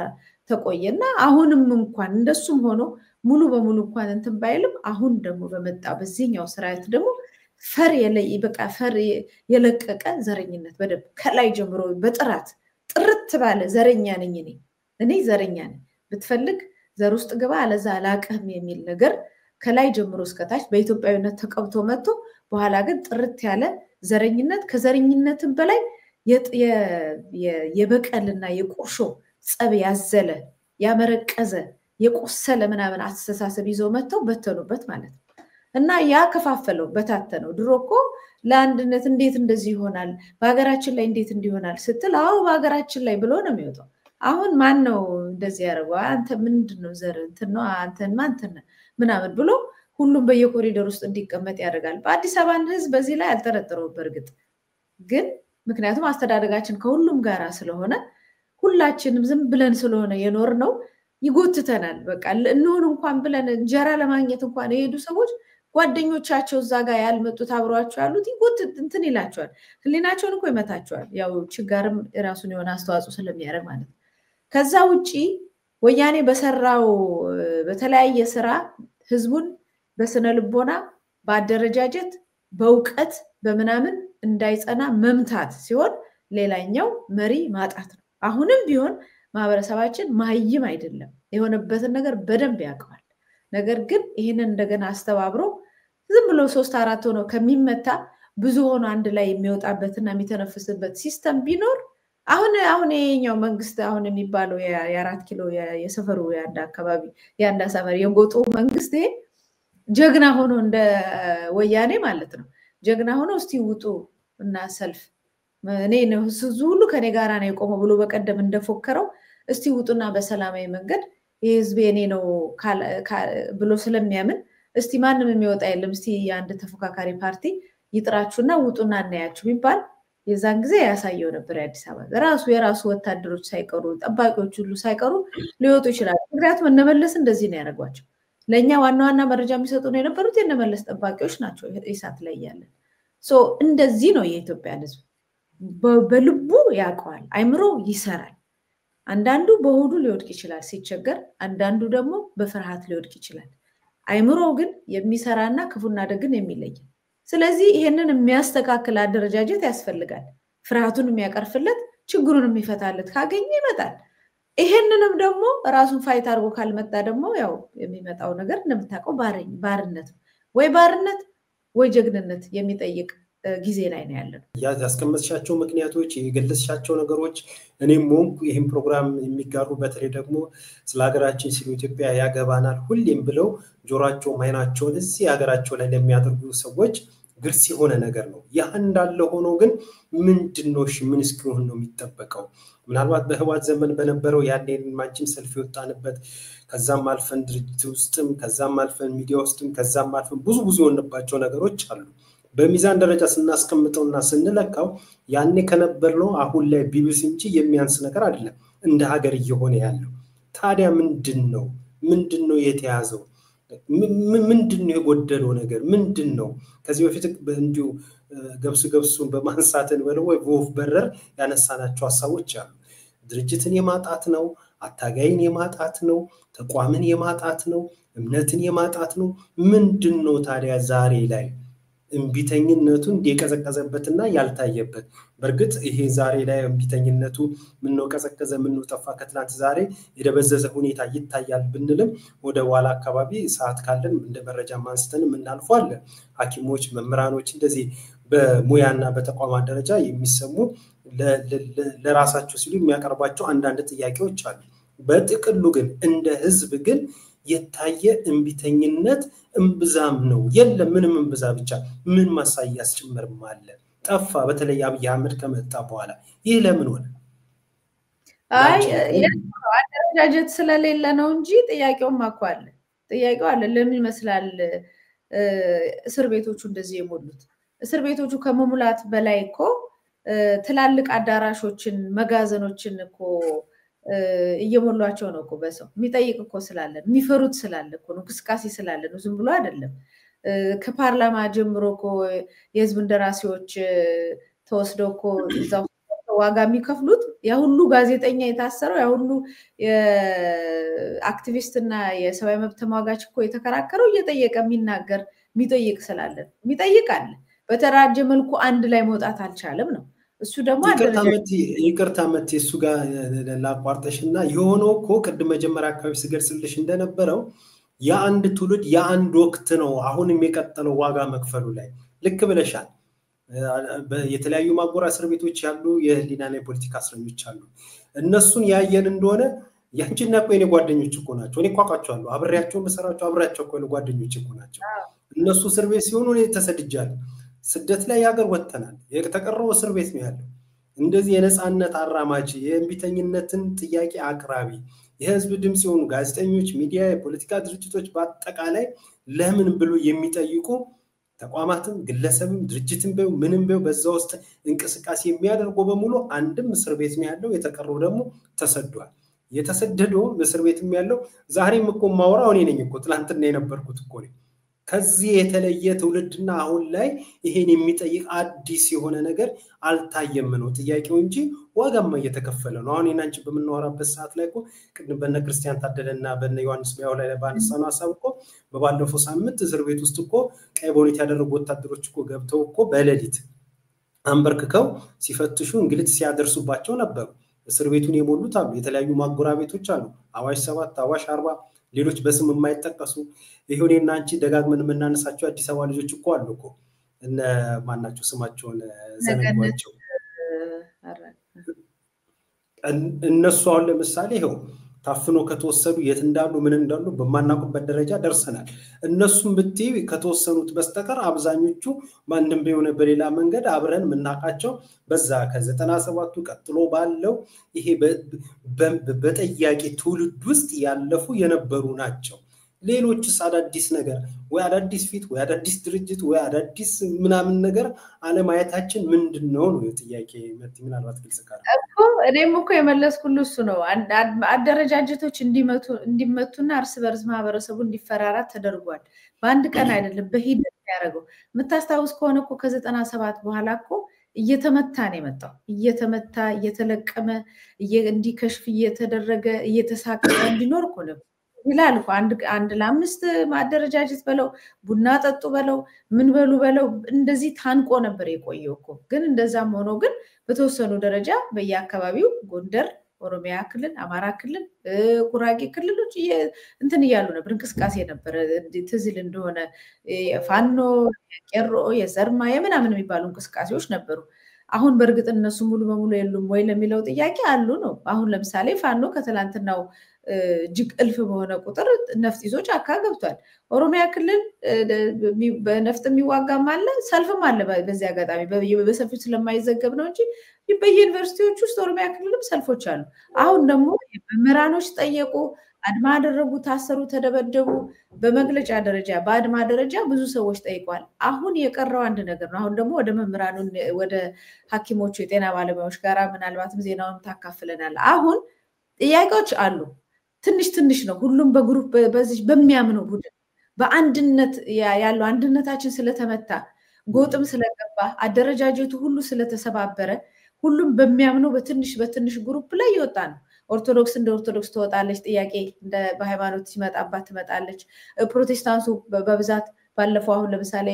ተቆየና አሁንም እንኳን እንደሱም ሆኖ ሙሉ በሙሉ እንኳን እንትን ባይልም አሁን ደግሞ በመጣ በዚህኛው ስርዓት ደግሞ ፈር የለቀቀ ዘረኝነት በደንብ ከላይ ጀምሮ በጥራት ጥርት ባለ ዘረኛ ነኝ እኔ ዘረኛ ነኝ፣ ብትፈልግ ዘር ውስጥ ግባ አለዛ አላቅህም የሚል ነገር ከላይ ጀምሮ እስከታች በኢትዮጵያዊነት ተቀብቶ መጥቶ በኋላ ግን ጥርት ያለ ዘረኝነት፣ ከዘረኝነትም በላይ የበቀልና የቁርሾ ጸብ ያዘለ ያመረቀዘ የቆሰለ ምናምን አስተሳሰብ ይዘው መጥተው በተኑበት ማለት ነው። እና ያ ከፋፈለው በታተነው። ድሮ እኮ ለአንድነት እንዴት እንደዚህ ይሆናል፣ በሀገራችን ላይ እንዴት እንዲሆናል ስትል አዎ በሀገራችን ላይ ብሎ ነው የሚወጣው። አሁን ማን ነው እንደዚህ ያደረገው? አንተ ምንድነው ዘር እንትን ነው አንተን ማንተን ምናምን ብሎ ሁሉም በየኮሪደር ውስጥ እንዲቀመጥ ያደርጋል። በአዲስ አበባን ህዝብ በዚህ ላይ አልጠረጠረውም። በእርግጥ ግን ምክንያቱም አስተዳደጋችን ከሁሉም ጋራ ስለሆነ ሁላችንም ዝም ብለን ስለሆነ የኖር ነው ይጎትተናል። በቃ እንሆን እንኳን ብለን እንጀራ ለማግኘት እንኳን የሄዱ ሰዎች ጓደኞቻቸው እዛ ጋር ያልመጡት አብሯቸው ያሉት ይጎትት እንትን ይላቸዋል፣ ህሊናቸውን እኮ ይመታቸዋል። ያው ችጋርም የራሱን የሆነ አስተዋጽኦ ስለሚያደርግ ማለት ነው። ከዛ ውጪ ወያኔ በሰራው በተለያየ ስራ ህዝቡን በስነ ልቦና፣ በአደረጃጀት፣ በእውቀት በምናምን እንዳይጸና መምታት ሲሆን ሌላኛው መሪ ማጣት ነው። አሁንም ቢሆን ማህበረሰባችን ማህይም አይደለም፣ የሆነበትን ነገር በደንብ ያውቀዋል። ነገር ግን ይህንን እንደገና አስተባብሮ ዝም ብሎ 3-4 ሆኖ ከሚመታ ብዙ ሆኖ አንድ ላይ የሚወጣበትና የሚተነፍስበት ሲስተም ቢኖር አሁን የኛው መንግስት አሁን የሚባለው የ4 ኪሎ የሰፈሩ የአንድ አካባቢ የአንድ ሰፈር የጎጦ መንግስት ይሄ ጀግና ሆኖ እንደ ወያኔ ማለት ነው ጀግና ሆኖ እስቲ ውጡ እና ሰልፍ እኔ ነው ሁሉ ከኔ ጋራ ነው የቆመው ብሎ በቀደም እንደፎከረው እስቲ ውጡና በሰላማዊ መንገድ የህዝብ የኔ ነው ብሎ ስለሚያምን እስቲ ማንም የሚወጣ የለም እስቲ የአንድ ተፎካካሪ ፓርቲ ይጥራችሁና ውጡና እናያችሁ ቢባል የዛን ጊዜ ያሳየው ነበር። የአዲስ አበባ የራሱ ወታደሮች ሳይቀሩ ጠባቂዎች ሁሉ ሳይቀሩ ሊወጡ ይችላል። ምክንያቱም እነመለስ እንደዚህ ነው ያደረጓቸው። ለኛ ዋና መረጃ የሚሰጡ ነው የነበሩት የነመለስ ጠባቂዎች ናቸው። ኢሳት ላይ ያለን እንደዚህ ነው የኢትዮጵያ ህዝብ በልቡ ያውቀዋል፣ አይምሮ ይሰራል። አንዳንዱ በሆዱ ሊወድቅ ይችላል ሲቸገር፣ አንዳንዱ ደግሞ በፍርሃት ሊወድቅ ይችላል። አይምሮ ግን የሚሰራና ክፉና ደግን የሚለይ። ስለዚህ ይሄንን የሚያስተካክል አደረጃጀት ያስፈልጋል። ፍርሃቱን የሚያቀርፍለት፣ ችግሩን የሚፈታለት ካገኘ ይመጣል። ይሄንንም ደግሞ ራሱን ፋይት አድርጎ ካልመጣ ደግሞ ያው የሚመጣው ነገር እንደምታውቀው ባርነት ነው። ወይ ባርነት ወይ ጀግንነት የሚጠይቅ ጊዜ ላይ ነው ያለነው። ያስቀመጥሻቸው ምክንያቶች የገለጽሻቸው ነገሮች እኔም ሞንኩ ይህን ፕሮግራም የሚጋሩ በተለይ ደግሞ ስለ ሀገራችን ስለ ኢትዮጵያ ያገባናል ሁሌም ብለው ጆሯቸው አይናቸውን እዚህ ሀገራቸው ላይ ለሚያደርጉ ሰዎች ግልጽ የሆነ ነገር ነው። ያ እንዳለ ሆኖ ግን ምንድነው ምን እስኪሆን ነው የሚጠበቀው? ምናልባት በህዋት ዘመን በነበረው ያኔን ማንቺም ሰልፍ ይወጣንበት ከዛም አልፈን ድርጅት ውስጥም ከዛም አልፈን ሚዲያ ውስጥም ከዛም አልፈን ብዙ የሆነባቸው ነገሮች አሉ። በሚዛን ደረጃ ስናስቀምጠውና ስንለካው ያኔ ከነበርነው አሁን ላይ ቢብስ እንጂ የሚያንስ ነገር አይደለም እንደ ሀገር እየሆነ ያለው። ታዲያ ምንድነው የተያዘው? ምንድነው የጎደለው ነገር ምንድነው? ከዚህ በፊት እንዲሁ ገብሱን በማንሳትን በለው ወይ ወፍ በረር ያነሳናቸው ሐሳቦች አሉ። ድርጅትን የማጣት ነው፣ አታጋይን የማጣት ነው፣ ተቋምን የማጣት ነው፣ እምነትን የማጣት ነው። ምንድነው ታዲያ ዛሬ ላይ እንቢተኝነቱ እንደቀዘቀዘበትና ያልታየበት? በርግጥ ይሄ ዛሬ ላይ እንቢተኝነቱ ምን ነው ቀዘቀዘ ምን ነው ጠፋ ከትላንት ዛሬ የደበዘዘ ሁኔታ ይታያል ብንልም ወደ ኋላ አካባቢ ሰዓት ካለን እንደ መረጃ ማንስተንም እናልፋለን። ሐኪሞች መምህራኖች እንደዚህ በሙያና በተቋማት ደረጃ የሚሰሙ ለራሳቸው ሲሉ የሚያቀርባቸው አንዳንድ ጥያቄዎች አሉ። በጥቅሉ ግን እንደ ህዝብ ግን የታየ እንቢተኝነት እንብዛም ነው የለም። ምንም እንብዛ ብቻ ምን ማሳያስ ጭምርም አለ ጠፋ። በተለይ አብይ አህመድ ከመጣ በኋላ ይህ ለምን ሆነ? አደረጃጀት ስለሌለ ነው እንጂ ጥያቄውም አለ። ጥያቄው አለ። ለምን ይመስላል እስር ቤቶቹ እንደዚህ የሞሉት? እስር ቤቶቹ ከመሙላት በላይ እኮ ትላልቅ አዳራሾችን መጋዘኖችን እኮ እየሞሏቸው ነው እኮ በሰው የሚጠይቅ እኮ ስላለ የሚፈሩት ስላለ እኮ ነው። እንቅስቃሴ ስላለ ነው፣ ዝም ብሎ አይደለም። ከፓርላማ ጀምሮ እኮ የህዝብ እንደራሴዎች ተወስደው እኮ እዛው ዋጋ የሚከፍሉት ያ ሁሉ ጋዜጠኛ የታሰረው ያ ሁሉ የአክቲቪስትና የሰብአዊ መብት ተሟጋች እኮ የተከራከረው እየጠየቀ የሚናገር የሚጠይቅ ስላለ የሚጠይቅ አለ። በተራጀ መልኩ አንድ ላይ መውጣት አልቻለም ነው። እሱ ደግሞ ይቅርታ መት እሱ ጋር ላቋርጠሽና የሆነው እኮ ቅድም መጀመሪያ አካባቢ ስገልጽልሽ እንደነበረው የአንድ ትውልድ የአንድ ወቅት ነው አሁንም የቀጠለው ዋጋ መክፈሉ ላይ ልክ ብለሻል። የተለያዩ ማጎራ እስር ቤቶች ያሉ የህሊናና የፖለቲካ እስረኞች አሉ። እነሱን ያየን እንደሆነ ያንቺና እኮ የኔ ጓደኞች እኮ ናቸው። እኔ ቋቋቸዋለሁ አብሬያቸው መሰራቸው አብሬያቸው እኮ ጓደኞች እኮ ናቸው። እነሱ እስር ቤት ሲሆኑ እኔ ተሰድጃለሁ። ስደት ላይ ያገር ወጥተናል። የተቀረው እስር ቤት ነው ያለው። እንደዚህ የነፃነት አራማጅ የእንቢተኝነትን ጥያቄ አቅራቢ የህዝብ ድምጽ የሆኑ ጋዜጠኞች፣ ሚዲያ፣ የፖለቲካ ድርጅቶች በአጠቃላይ ለምን ብሎ የሚጠይቁ ተቋማትም ግለሰብም ድርጅትም ምንም በዛ ውስጥ እንቅስቃሴ የሚያደርጉ በሙሉ አንድም እስር ቤት ነው ያለው። የተቀረው ደግሞ ተሰዷል። የተሰደደው እስር ቤትም ያለው ዛሬም እኮ ማውራው እኔ ነኝ እኮ ትላንትና የነበርኩት እኮ ነኝ። ከዚህ የተለየ ትውልድና አሁን ላይ ይሄን የሚጠይቅ አዲስ የሆነ ነገር አልታየም ነው ጥያቄው እንጂ ዋጋማ እየተከፈለ ነው። አሁን እናንቺ በመናወራበት ሰዓት ላይ እኮ ቅድም በነ ክርስቲያን ታደለና በነ ዮሐንስ ቢያው ላይ ባነሳነው ሐሳብ እኮ በባለፈው ሳምንት እስር ቤት ውስጥ እኮ ቀይ ቦኔት ያደረጉ ወታደሮች እኮ ገብተው እኮ በሌሊት አንበርክከው ሲፈትሹ እንግልት ሲያደርሱባቸው ነበር። እስር ቤቱን የሞሉት አሉ። የተለያዩ ማጎራ ቤቶች አሉ። አዋሽ 7 አዋሽ 40 ሌሎች በስም የማይጠቀሱ ይሄውና አንቺ ደጋግመን የምናነሳቸው አዲስ አበባ ልጆች እኮ አሉ እኮ እነ ማናቸው ስማቸውን ዘነጓቸው እነሱ አሁን ለምሳሌ ይሄው ታፍኖ ከተወሰዱ የት እንዳሉ ምን እንዳሉ በማናውቅበት ደረጃ ደርሰናል። እነሱም ብትይ ከተወሰኑት በስተቀር አብዛኞቹ ማንንም ቢሆን በሌላ መንገድ አብረን ምናቃቸው በዛ ከ97ቱ ቀጥሎ ባለው ይሄ በጠያቂ ትውልድ ውስጥ ያለፉ የነበሩ ናቸው። ሌሎችስ አዳዲስ ነገር ወይ አዳዲስ ፊት ወይ አዳዲስ ድርጅት ወይ አዳዲስ ምናምን ነገር አለማየታችን ምንድነው ነው ጥያቄ ምናልባት ግልጽ ካለ እኮ እኔም እኮ የመለስኩልህ እሱ ነው። አደረጃጀቶች እንዲመቱና እርስ በርስ ማህበረሰቡ እንዲፈራራት ተደርጓል። በአንድ ቀን አይደለም በሂደት ያደረገው። የምታስታውስ ከሆነ እኮ ከ97 በኋላ እኮ እየተመታ ነው የመጣው። እየተመታ እየተለቀመ እንዲከሽፍ እየተደረገ እየተሳቀቀ እንዲኖር እኮ ነው ይላል እኮ አንድ ለአምስት ማደረጃጀት በለው ቡና ጠጡ በለው ምን በሉ በለው እንደዚህ ታንቆ ነበር የቆየው እኮ። ግን እንደዛም ሆኖ ግን በተወሰኑ ደረጃ በየአካባቢው ጎንደር ኦሮሚያ ክልል አማራ ክልል ጉራጌ ክልሎች እንትን ይያሉ ነበር እንቅስቃሴ ነበር ትዝል እንደሆነ ፋኖ የቄሮ የዘርማ የምናምን የሚባሉ እንቅስቃሴዎች ነበሩ አሁን በርግጥ እነሱ ሙሉ በሙሉ የሉም ወይ ለሚለው ጥያቄ አሉ ነው አሁን ለምሳሌ ፋኖ ከተላንተናው እጅግ እልፍ በሆነ ቁጥር ነፍጥ ይዞ ጫካ ገብቷል ኦሮሚያ ክልል በነፍጥ የሚዋጋም አለ ሰልፍም አለ በዚህ አጋጣሚ በሰፊው ስለማይዘገብ ነው እንጂ በዩኒቨርሲቲዎች ውስጥ ኦሮሚያ ክልልም ሰልፎች አሉ አሁን ደግሞ መምህራኖች ጠየቁ አድማ አደረጉ ታሰሩ ተደበደቡ በመግለጫ ደረጃ በአድማ ደረጃ ብዙ ሰዎች ጠይቀዋል አሁን የቀረው አንድ ነገር ነው አሁን ደግሞ ወደ መምህራኑ ወደ ሐኪሞቹ የጤና ባለሙያዎች ጋራ ምናልባትም ዜናውን ታካፍለናል አሁን ጥያቄዎች አሉ ትንሽ ነው ሁሉም በግሩፕ በዚህ በሚያምነው ቡድን በአንድነት ያለው አንድነታችን ስለተመታ ጎጥም ስለገባ አደረጃጀቱ ሁሉ ስለተሰባበረ ሁሉም በሚያምነው በትንሽ ግሩፕ ላይ ይወጣ ነው ኦርቶዶክስ እንደ ኦርቶዶክስ ተወጣለች ጥያቄ እንደ በሃይማኖት ሲመጣባት ትመጣለች ፕሮቴስታንቱ በብዛት ባለፈው አሁን ለምሳሌ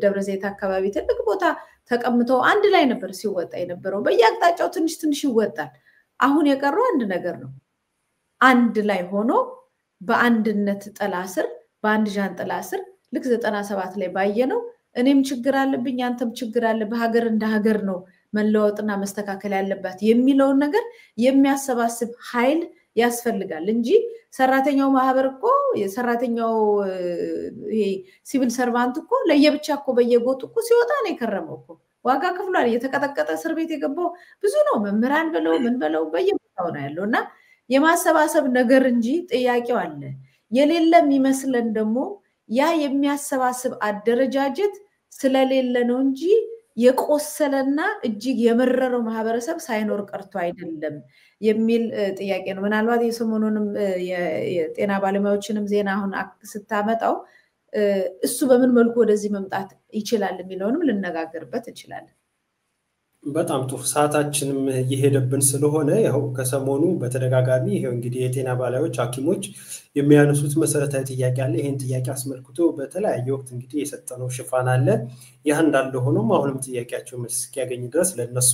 ደብረዘይት አካባቢ ትልቅ ቦታ ተቀምጠው አንድ ላይ ነበር ሲወጣ የነበረው በየአቅጣጫው ትንሽ ይወጣል አሁን የቀረው አንድ ነገር ነው አንድ ላይ ሆኖ በአንድነት ጥላ ስር በአንድ ጃን ጥላ ስር ልክ 97 ላይ ባየነው እኔም ችግር አለብኝ አንተም ችግር አለ በሀገር እንደ ሀገር ነው መለወጥና መስተካከል ያለበት የሚለው ነገር የሚያሰባስብ ኃይል ያስፈልጋል እንጂ ሰራተኛው ማህበር እኮ የሰራተኛው ይሄ ሲቪል ሰርቫንት እኮ ለየብቻ እኮ በየጎጡ እኮ ሲወጣ ነው የከረመው እኮ ዋጋ ከፍሏል የተቀጠቀጠ እስር ቤት የገባው ብዙ ነው መምህራን ብለው ምን ብለው በየቦታው ነው ያለውና የማሰባሰብ ነገር እንጂ ጥያቄው አለ የሌለም ይመስለን ደግሞ ያ የሚያሰባስብ አደረጃጀት ስለሌለ ነው እንጂ የቆሰለና እጅግ የመረረው ማህበረሰብ ሳይኖር ቀርቶ አይደለም የሚል ጥያቄ ነው ምናልባት የሰሞኑንም የጤና ባለሙያዎችንም ዜና አሁን ስታመጣው እሱ በምን መልኩ ወደዚህ መምጣት ይችላል የሚለውንም ልነጋገርበት እንችላለን በጣም ጥሩ ሰዓታችንም እየሄደብን ስለሆነ ያው ከሰሞኑ በተደጋጋሚ ይሄው እንግዲህ የጤና ባለሙያዎች ሐኪሞች የሚያነሱት መሰረታዊ ጥያቄ አለ ይሄን ጥያቄ አስመልክቶ በተለያየ ወቅት እንግዲህ የሰጠነው ሽፋን አለ ያ እንዳለ ሆኖም አሁንም ጥያቄያቸው መልስ እስኪያገኝ ድረስ ለነሱ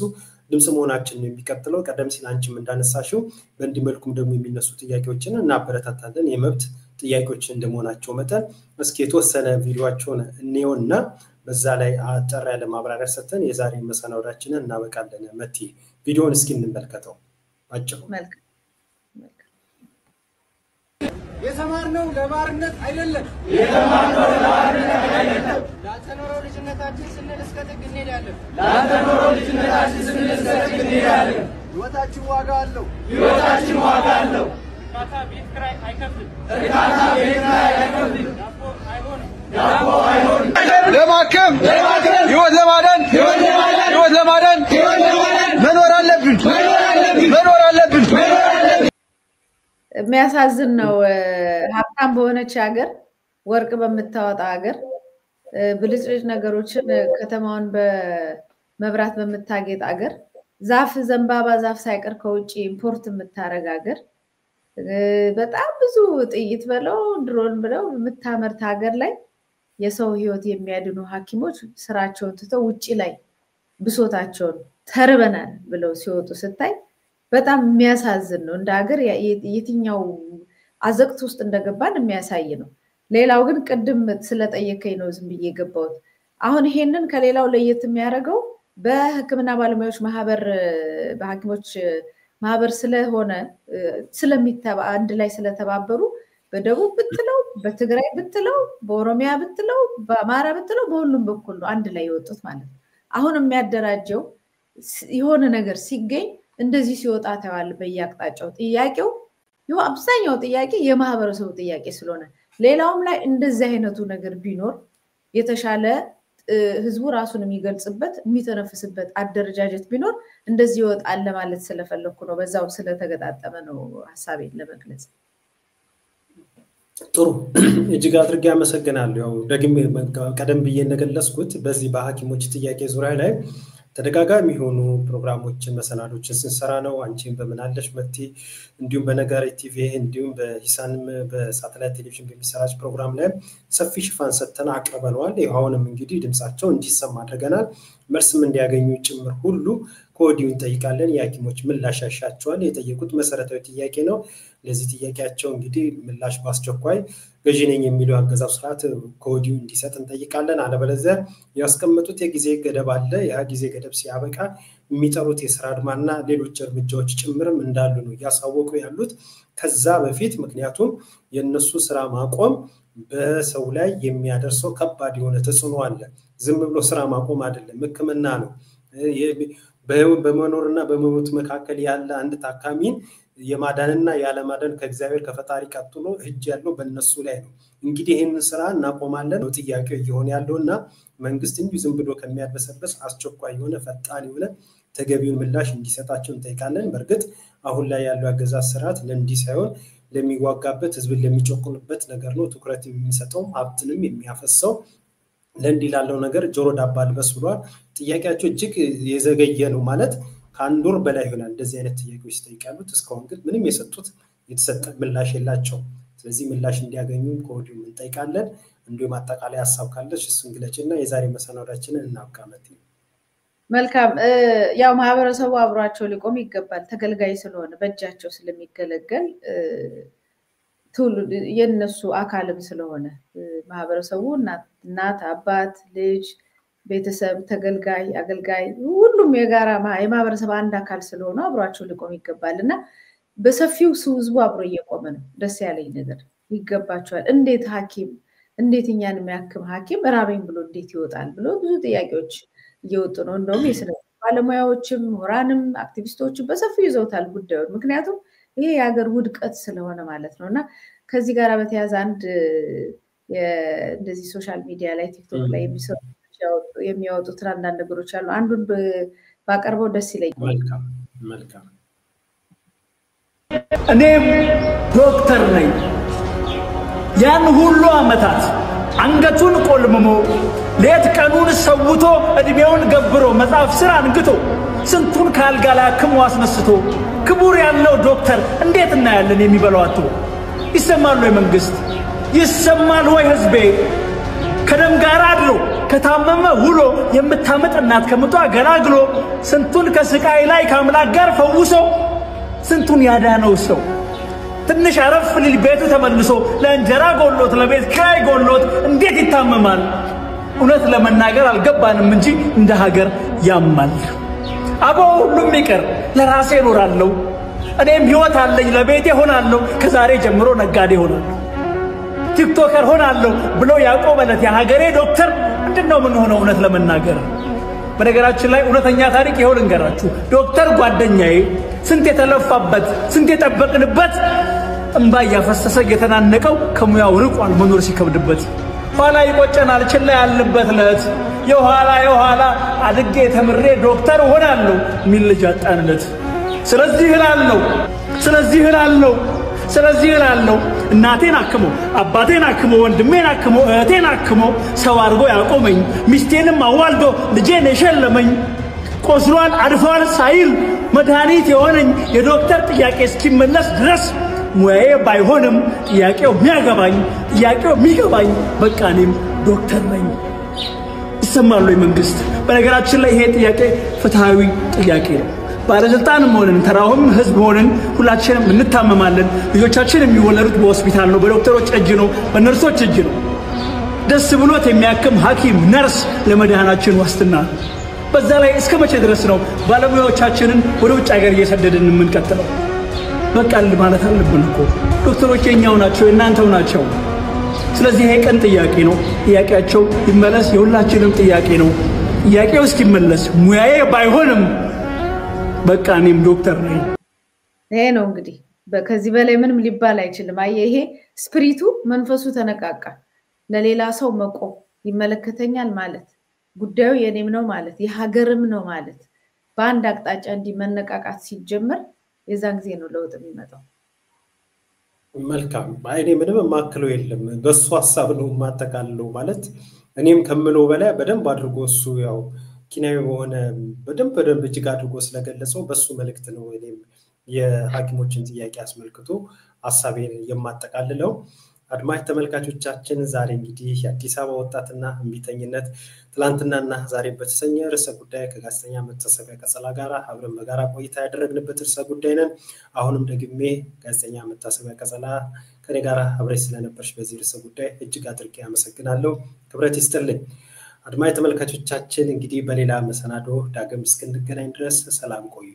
ድምጽ መሆናችን የሚቀጥለው ቀደም ሲል አንቺም እንዳነሳሽው በእንዲህ መልኩም ደግሞ የሚነሱ ጥያቄዎችን እናበረታታለን የመብት ጥያቄዎች እንደመሆናቸው መጠን እስኪ የተወሰነ ቪዲዮአቸውን እንየውና በዛ ላይ አጠር ያለ ማብራሪያ ሰጥተን የዛሬ መሰናዶአችንን እናበቃለን መቲ ቪዲዮውን እስኪ እንመልከተው አጭሩ መልካም የተማርነው ለባርነት አይደለም ላተኖረው ልጅነታችን ስንል እስከ ጥግ እንሄዳለን ህይወታችን ዋጋ አለው እርካታ ቤት ኪራይ አይከፍልም ዳቦ አይሆንም ለማከም ህይወት ለማዳን መኖር አለብን የሚያሳዝን ነው ሀብታም በሆነች ሀገር ወርቅ በመታወጣ ሀገር ብልጭልጭ ነገሮችን ከተማውን በመብራት በመታገጥ ሀገር ዛፍ ዘንባባ ዛፍ ሳይቀር ከውጪ ኢምፖርት የምታረግ ሀገር በጣም ብዙ ጥይት በለው ድሮን ብለው የምታመርት ሀገር ላይ የሰው ህይወት የሚያድኑ ሐኪሞች ስራቸውን ትተው ውጪ ላይ ብሶታቸውን ተርበናል ብለው ሲወጡ ስታይ በጣም የሚያሳዝን ነው እንደ ሀገር የትኛው አዘቅት ውስጥ እንደገባን የሚያሳይ ነው ሌላው ግን ቅድም ስለጠየቀኝ ነው ዝም ብዬ ገባሁት አሁን ይሄንን ከሌላው ለየት የሚያደርገው በህክምና ባለሙያዎች ማህበር በሐኪሞች ማህበር ስለሆነ አንድ ላይ ስለተባበሩ በደቡብ ብትለው በትግራይ ብትለው በኦሮሚያ ብትለው በአማራ ብትለው በሁሉም በኩል ነው አንድ ላይ የወጡት ማለት ነው አሁን የሚያደራጀው የሆነ ነገር ሲገኝ እንደዚህ ሲወጣ ታያል በየአቅጣጫው ጥያቄው አብዛኛው ጥያቄ የማህበረሰቡ ጥያቄ ስለሆነ ሌላውም ላይ እንደዚህ አይነቱ ነገር ቢኖር የተሻለ ህዝቡ ራሱን የሚገልጽበት የሚተነፍስበት አደረጃጀት ቢኖር እንደዚህ ይወጣል ለማለት ስለፈለኩ ነው በዛው ስለተገጣጠመ ነው ሐሳቤን ለመግለጽ ጥሩ እጅግ አድርጌ አመሰግናለሁ ያው ደግሜ ቀደም ብዬ እንደገለጽኩት በዚህ በሐኪሞች ጥያቄ ዙሪያ ላይ ተደጋጋሚ ሆኑ ፕሮግራሞችን መሰናዶችን ስንሰራ ነው አንቺን በመናለሽ መቲ እንዲሁም በነጋሪ ቲቪ እንዲሁም በሂሳንም በሳተላይት ቴሌቪዥን በሚሰራጭ ፕሮግራም ላይ ሰፊ ሽፋን ሰጥተን አቀርበናል ይሄውንም እንግዲህ ድምጻቸው እንዲሰማ አድርገናል መልስም እንዲያገኙ ጭምር ሁሉ ኮዲውን እንጠይቃለን። የሐኪሞች ምላሽ ያሻቸዋል። የጠየቁት መሰረታዊ ጥያቄ ነው። ለዚህ ጥያቄያቸው እንግዲህ ምላሽ በአስቸኳይ ገዢ ነኝ የሚለው አገዛዝ ስርዓት ኮዲውን እንዲሰጥ እንጠይቃለን። አለበለዚያ ያስቀመጡት የጊዜ ገደብ አለ። ያ ጊዜ ገደብ ሲያበቃ የሚጠሩት የስራ አድማና ሌሎች እርምጃዎች ጭምርም እንዳሉ ነው ያሳወቁ ያሉት ከዛ በፊት። ምክንያቱም የነሱ ስራ ማቆም በሰው ላይ የሚያደርሰው ከባድ የሆነ ተጽዕኖ አለ። ዝም ብሎ ስራ ማቆም አይደለም፣ ህክምና ነው። በመኖርና በመሞት መካከል ያለ አንድ ታካሚን የማዳንና ያለማዳን ከእግዚአብሔር ከፈጣሪ ቀጥሎ እጅ ያለው በእነሱ ላይ ነው። እንግዲህ ይህንን ስራ እናቆማለን ነው ጥያቄው እየሆነ ያለውና መንግስት እንጂ ዝም ብሎ ከሚያድበሰበስ አስቸኳይ የሆነ ፈጣን የሆነ ተገቢውን ምላሽ እንዲሰጣቸው እንጠይቃለን። በእርግጥ አሁን ላይ ያለው አገዛዝ ስርዓት ለእንዲህ ሳይሆን ለሚዋጋበት ህዝብን ለሚጨቁንበት ነገር ነው ትኩረት የሚሰጠው ሀብትንም የሚያፈሰው ለእንዲህ ላለው ነገር ጆሮ ዳባ ልበስ ብሏል። ጥያቄያቸው እጅግ የዘገየ ነው ማለት ከአንድ ወር በላይ ይሆናል እንደዚህ አይነት ጥያቄዎች ይጠይቃሉት። እስካሁን ግን ምንም የሰጡት የተሰጠ ምላሽ የላቸው። ስለዚህ ምላሽ እንዲያገኙ ከወዲሁ እንጠይቃለን። እንዲሁም አጠቃላይ ሀሳብ ካለሽ እሱን ግለጭና የዛሬ መሰናዷችንን እናብቃመት። መልካም ያው ማህበረሰቡ አብሯቸው ሊቆም ይገባል። ተገልጋይ ስለሆነ በእጃቸው ስለሚገለገል የነሱ አካልም ስለሆነ ማህበረሰቡ እናት አባት ልጅ ቤተሰብ ተገልጋይ አገልጋይ ሁሉም የጋራ የማህበረሰብ አንድ አካል ስለሆነ አብሯቸው ሊቆም ይገባልና በሰፊው ህዝቡ አብሮ እየቆመ ነው። ደስ ያለኝ ነገር ይገባቸዋል። እንዴት እኛን የሚያክም ሐኪም ራበኝ ብሎ እንዴት ይወጣል ብሎ ብዙ ጥያቄዎች እየወጡ ነው። እንደውም የስነ ባለሙያዎችም ምሁራንም አክቲቪስቶችም በሰፊው ይዘውታል ጉዳዩን። ምክንያቱም ይሄ የሀገር ውድቀት ስለሆነ ማለት ነውና ከዚህ ጋር በተያያዘ አንድ እንደዚህ ሶሻል ሚዲያ ላይ ቲክቶክ ላይ የሚያወጡት አንዳንድ ነገሮች አሉ። አንዱን ባቀርበው ደስ ይለኛል። መልካም እኔም ዶክተር ነኝ። ያን ሁሉ አመታት አንገቱን ቆልምሞ ሌት ቀኑን ሰውቶ እድሜውን ገብሮ መጽሐፍ ስራ አንግቶ ስንቱን ካልጋ ላይ አክሞ አስነስቶ ክቡር ያለው ዶክተር እንዴት እናያለን የሚበላው አጥቶ? ይሰማል ወይ መንግስት? ይሰማል ወይ ህዝቤ? ከደም ጋር አድሮ ከታመመ ውሎ የምታመጥ እናት ከምጧ ገላግሎ ስንቱን ከስቃይ ላይ ከአምላክ ጋር ፈውሶ ስንቱን ያዳነው ሰው ትንሽ አረፍ ሊል ቤቱ ተመልሶ ለእንጀራ ጎሎት ለቤት ኪራይ ጎሎት እንዴት ይታመማል? እውነት ለመናገር አልገባንም እንጂ እንደ ሀገር ያማል። አቦ ሁሉም ይቀር ለራሴ እኖራለሁ፣ እኔም ህይወት አለኝ ለቤቴ ሆናለሁ፣ ከዛሬ ጀምሮ ነጋዴ ሆናለሁ፣ ቲክቶከር ሆናለሁ ብሎ ያቆመለት የሀገሬ ዶክተር ምንድነው ምን ሆነው? እውነት ለመናገር በነገራችን ላይ እውነተኛ ታሪክ ይኸው ልንገራችሁ። ዶክተር ጓደኛዬ ስንት የተለፋበት ስንት የጠበቅንበት እንባ ያፈሰሰ የተናነቀው ከሙያው ርቋል መኖር ሲከብድበት። ኋላ ይቆጨናል ችላ ያልንበት ለት የኋላ አድጌ ተምሬ ዶክተር ሆናለሁ ሚል ልጅ አጣንለት። ስለዚህ እላለሁ እናቴን አክሞ አባቴን አክሞ ወንድሜን አክሞ እህቴን አክሞ ሰው አድርጎ ያቆመኝ ሚስቴንም አዋልዶ ልጄን የሸለመኝ ቆስሏል አድፏል ሳይል መድኃኒት የሆነኝ የዶክተር ጥያቄ እስኪመለስ ድረስ ሙያዬ ባይሆንም ጥያቄው የሚገባኝ በቃ እኔም ዶክተር ነኝ። ይሰማል ወይ መንግስት? በነገራችን ላይ ይሄ ጥያቄ ፍትሃዊ ጥያቄ ነው። ባለስልጣንም ሆነን ተራውም ህዝብ ሆነን ሁላችንም እንታመማለን። ልጆቻችን የሚወለዱት በሆስፒታል ነው፣ በዶክተሮች እጅ ነው፣ በነርሶች እጅ ነው። ደስ ብሎት የሚያክም ሐኪም ነርስ ለመድኃናችን ዋስትና። በዛ ላይ እስከ መቼ ድረስ ነው ባለሙያዎቻችንን ወደ ውጭ ሀገር እየሰደድን የምንቀጥለው? በቃል ማለት አለብን እኮ ዶክተሮች የኛው ናቸው የናንተው ናቸው። ስለዚህ ይሄ ቀን ጥያቄ ነው። ጥያቄያቸው ይመለስ፣ የሁላችንም ጥያቄ ነው። ጥያቄው እስኪመለስ ሙያዬ ባይሆንም በቃ እኔም ዶክተር ነኝ። ይሄ ነው እንግዲህ ከዚህ በላይ ምንም ሊባል አይችልም። ይሄ ስፒሪቱ መንፈሱ ተነቃቃ። ለሌላ ሰው መቆም ይመለከተኛል ማለት ጉዳዩ የኔም ነው ማለት የሀገርም ነው ማለት በአንድ አቅጣጫ እንዲመነቃቃት ሲጀመር የዛን ጊዜ ነው ለውጥ የሚመጣው። መልካም አይኔ ምንም ማክለው የለም። በሱ ሐሳብ ነው ማጠቃለው ማለት እኔም ከምለው በላይ በደንብ አድርጎ እሱ ያው ኪናዊ ሆነ በደንብ እጅግ አድርጎ ስለገለጸው በሱ መልእክት ነው እኔም የሐኪሞችን ጥያቄ አስመልክቶ ሐሳቤን የማጠቃልለው። አድማጭ ተመልካቾቻችን ዛሬ እንግዲህ የአዲስ አበባ ወጣትና እምቢተኝነት ትላንትናና ዛሬ በተሰኘ ርዕሰ ጉዳይ ከጋዜጠኛ መታሰቢያ ቀጸላ ጋር አብረን በጋራ ቆይታ ያደረግንበት ርዕሰ ጉዳይ ነን። አሁንም ደግሜ ጋዜጠኛ መታሰቢያ ቀጸላ ከኔ ጋር አብረሽ ስለነበርሽ በዚህ ርዕሰ ጉዳይ እጅግ አድርጌ አመሰግናለሁ። ክብረት ይስጥልኝ። አድማጭ ተመልካቾቻችን እንግዲህ በሌላ መሰናዶ ዳግም እስክንገናኝ ድረስ ሰላም ቆዩ።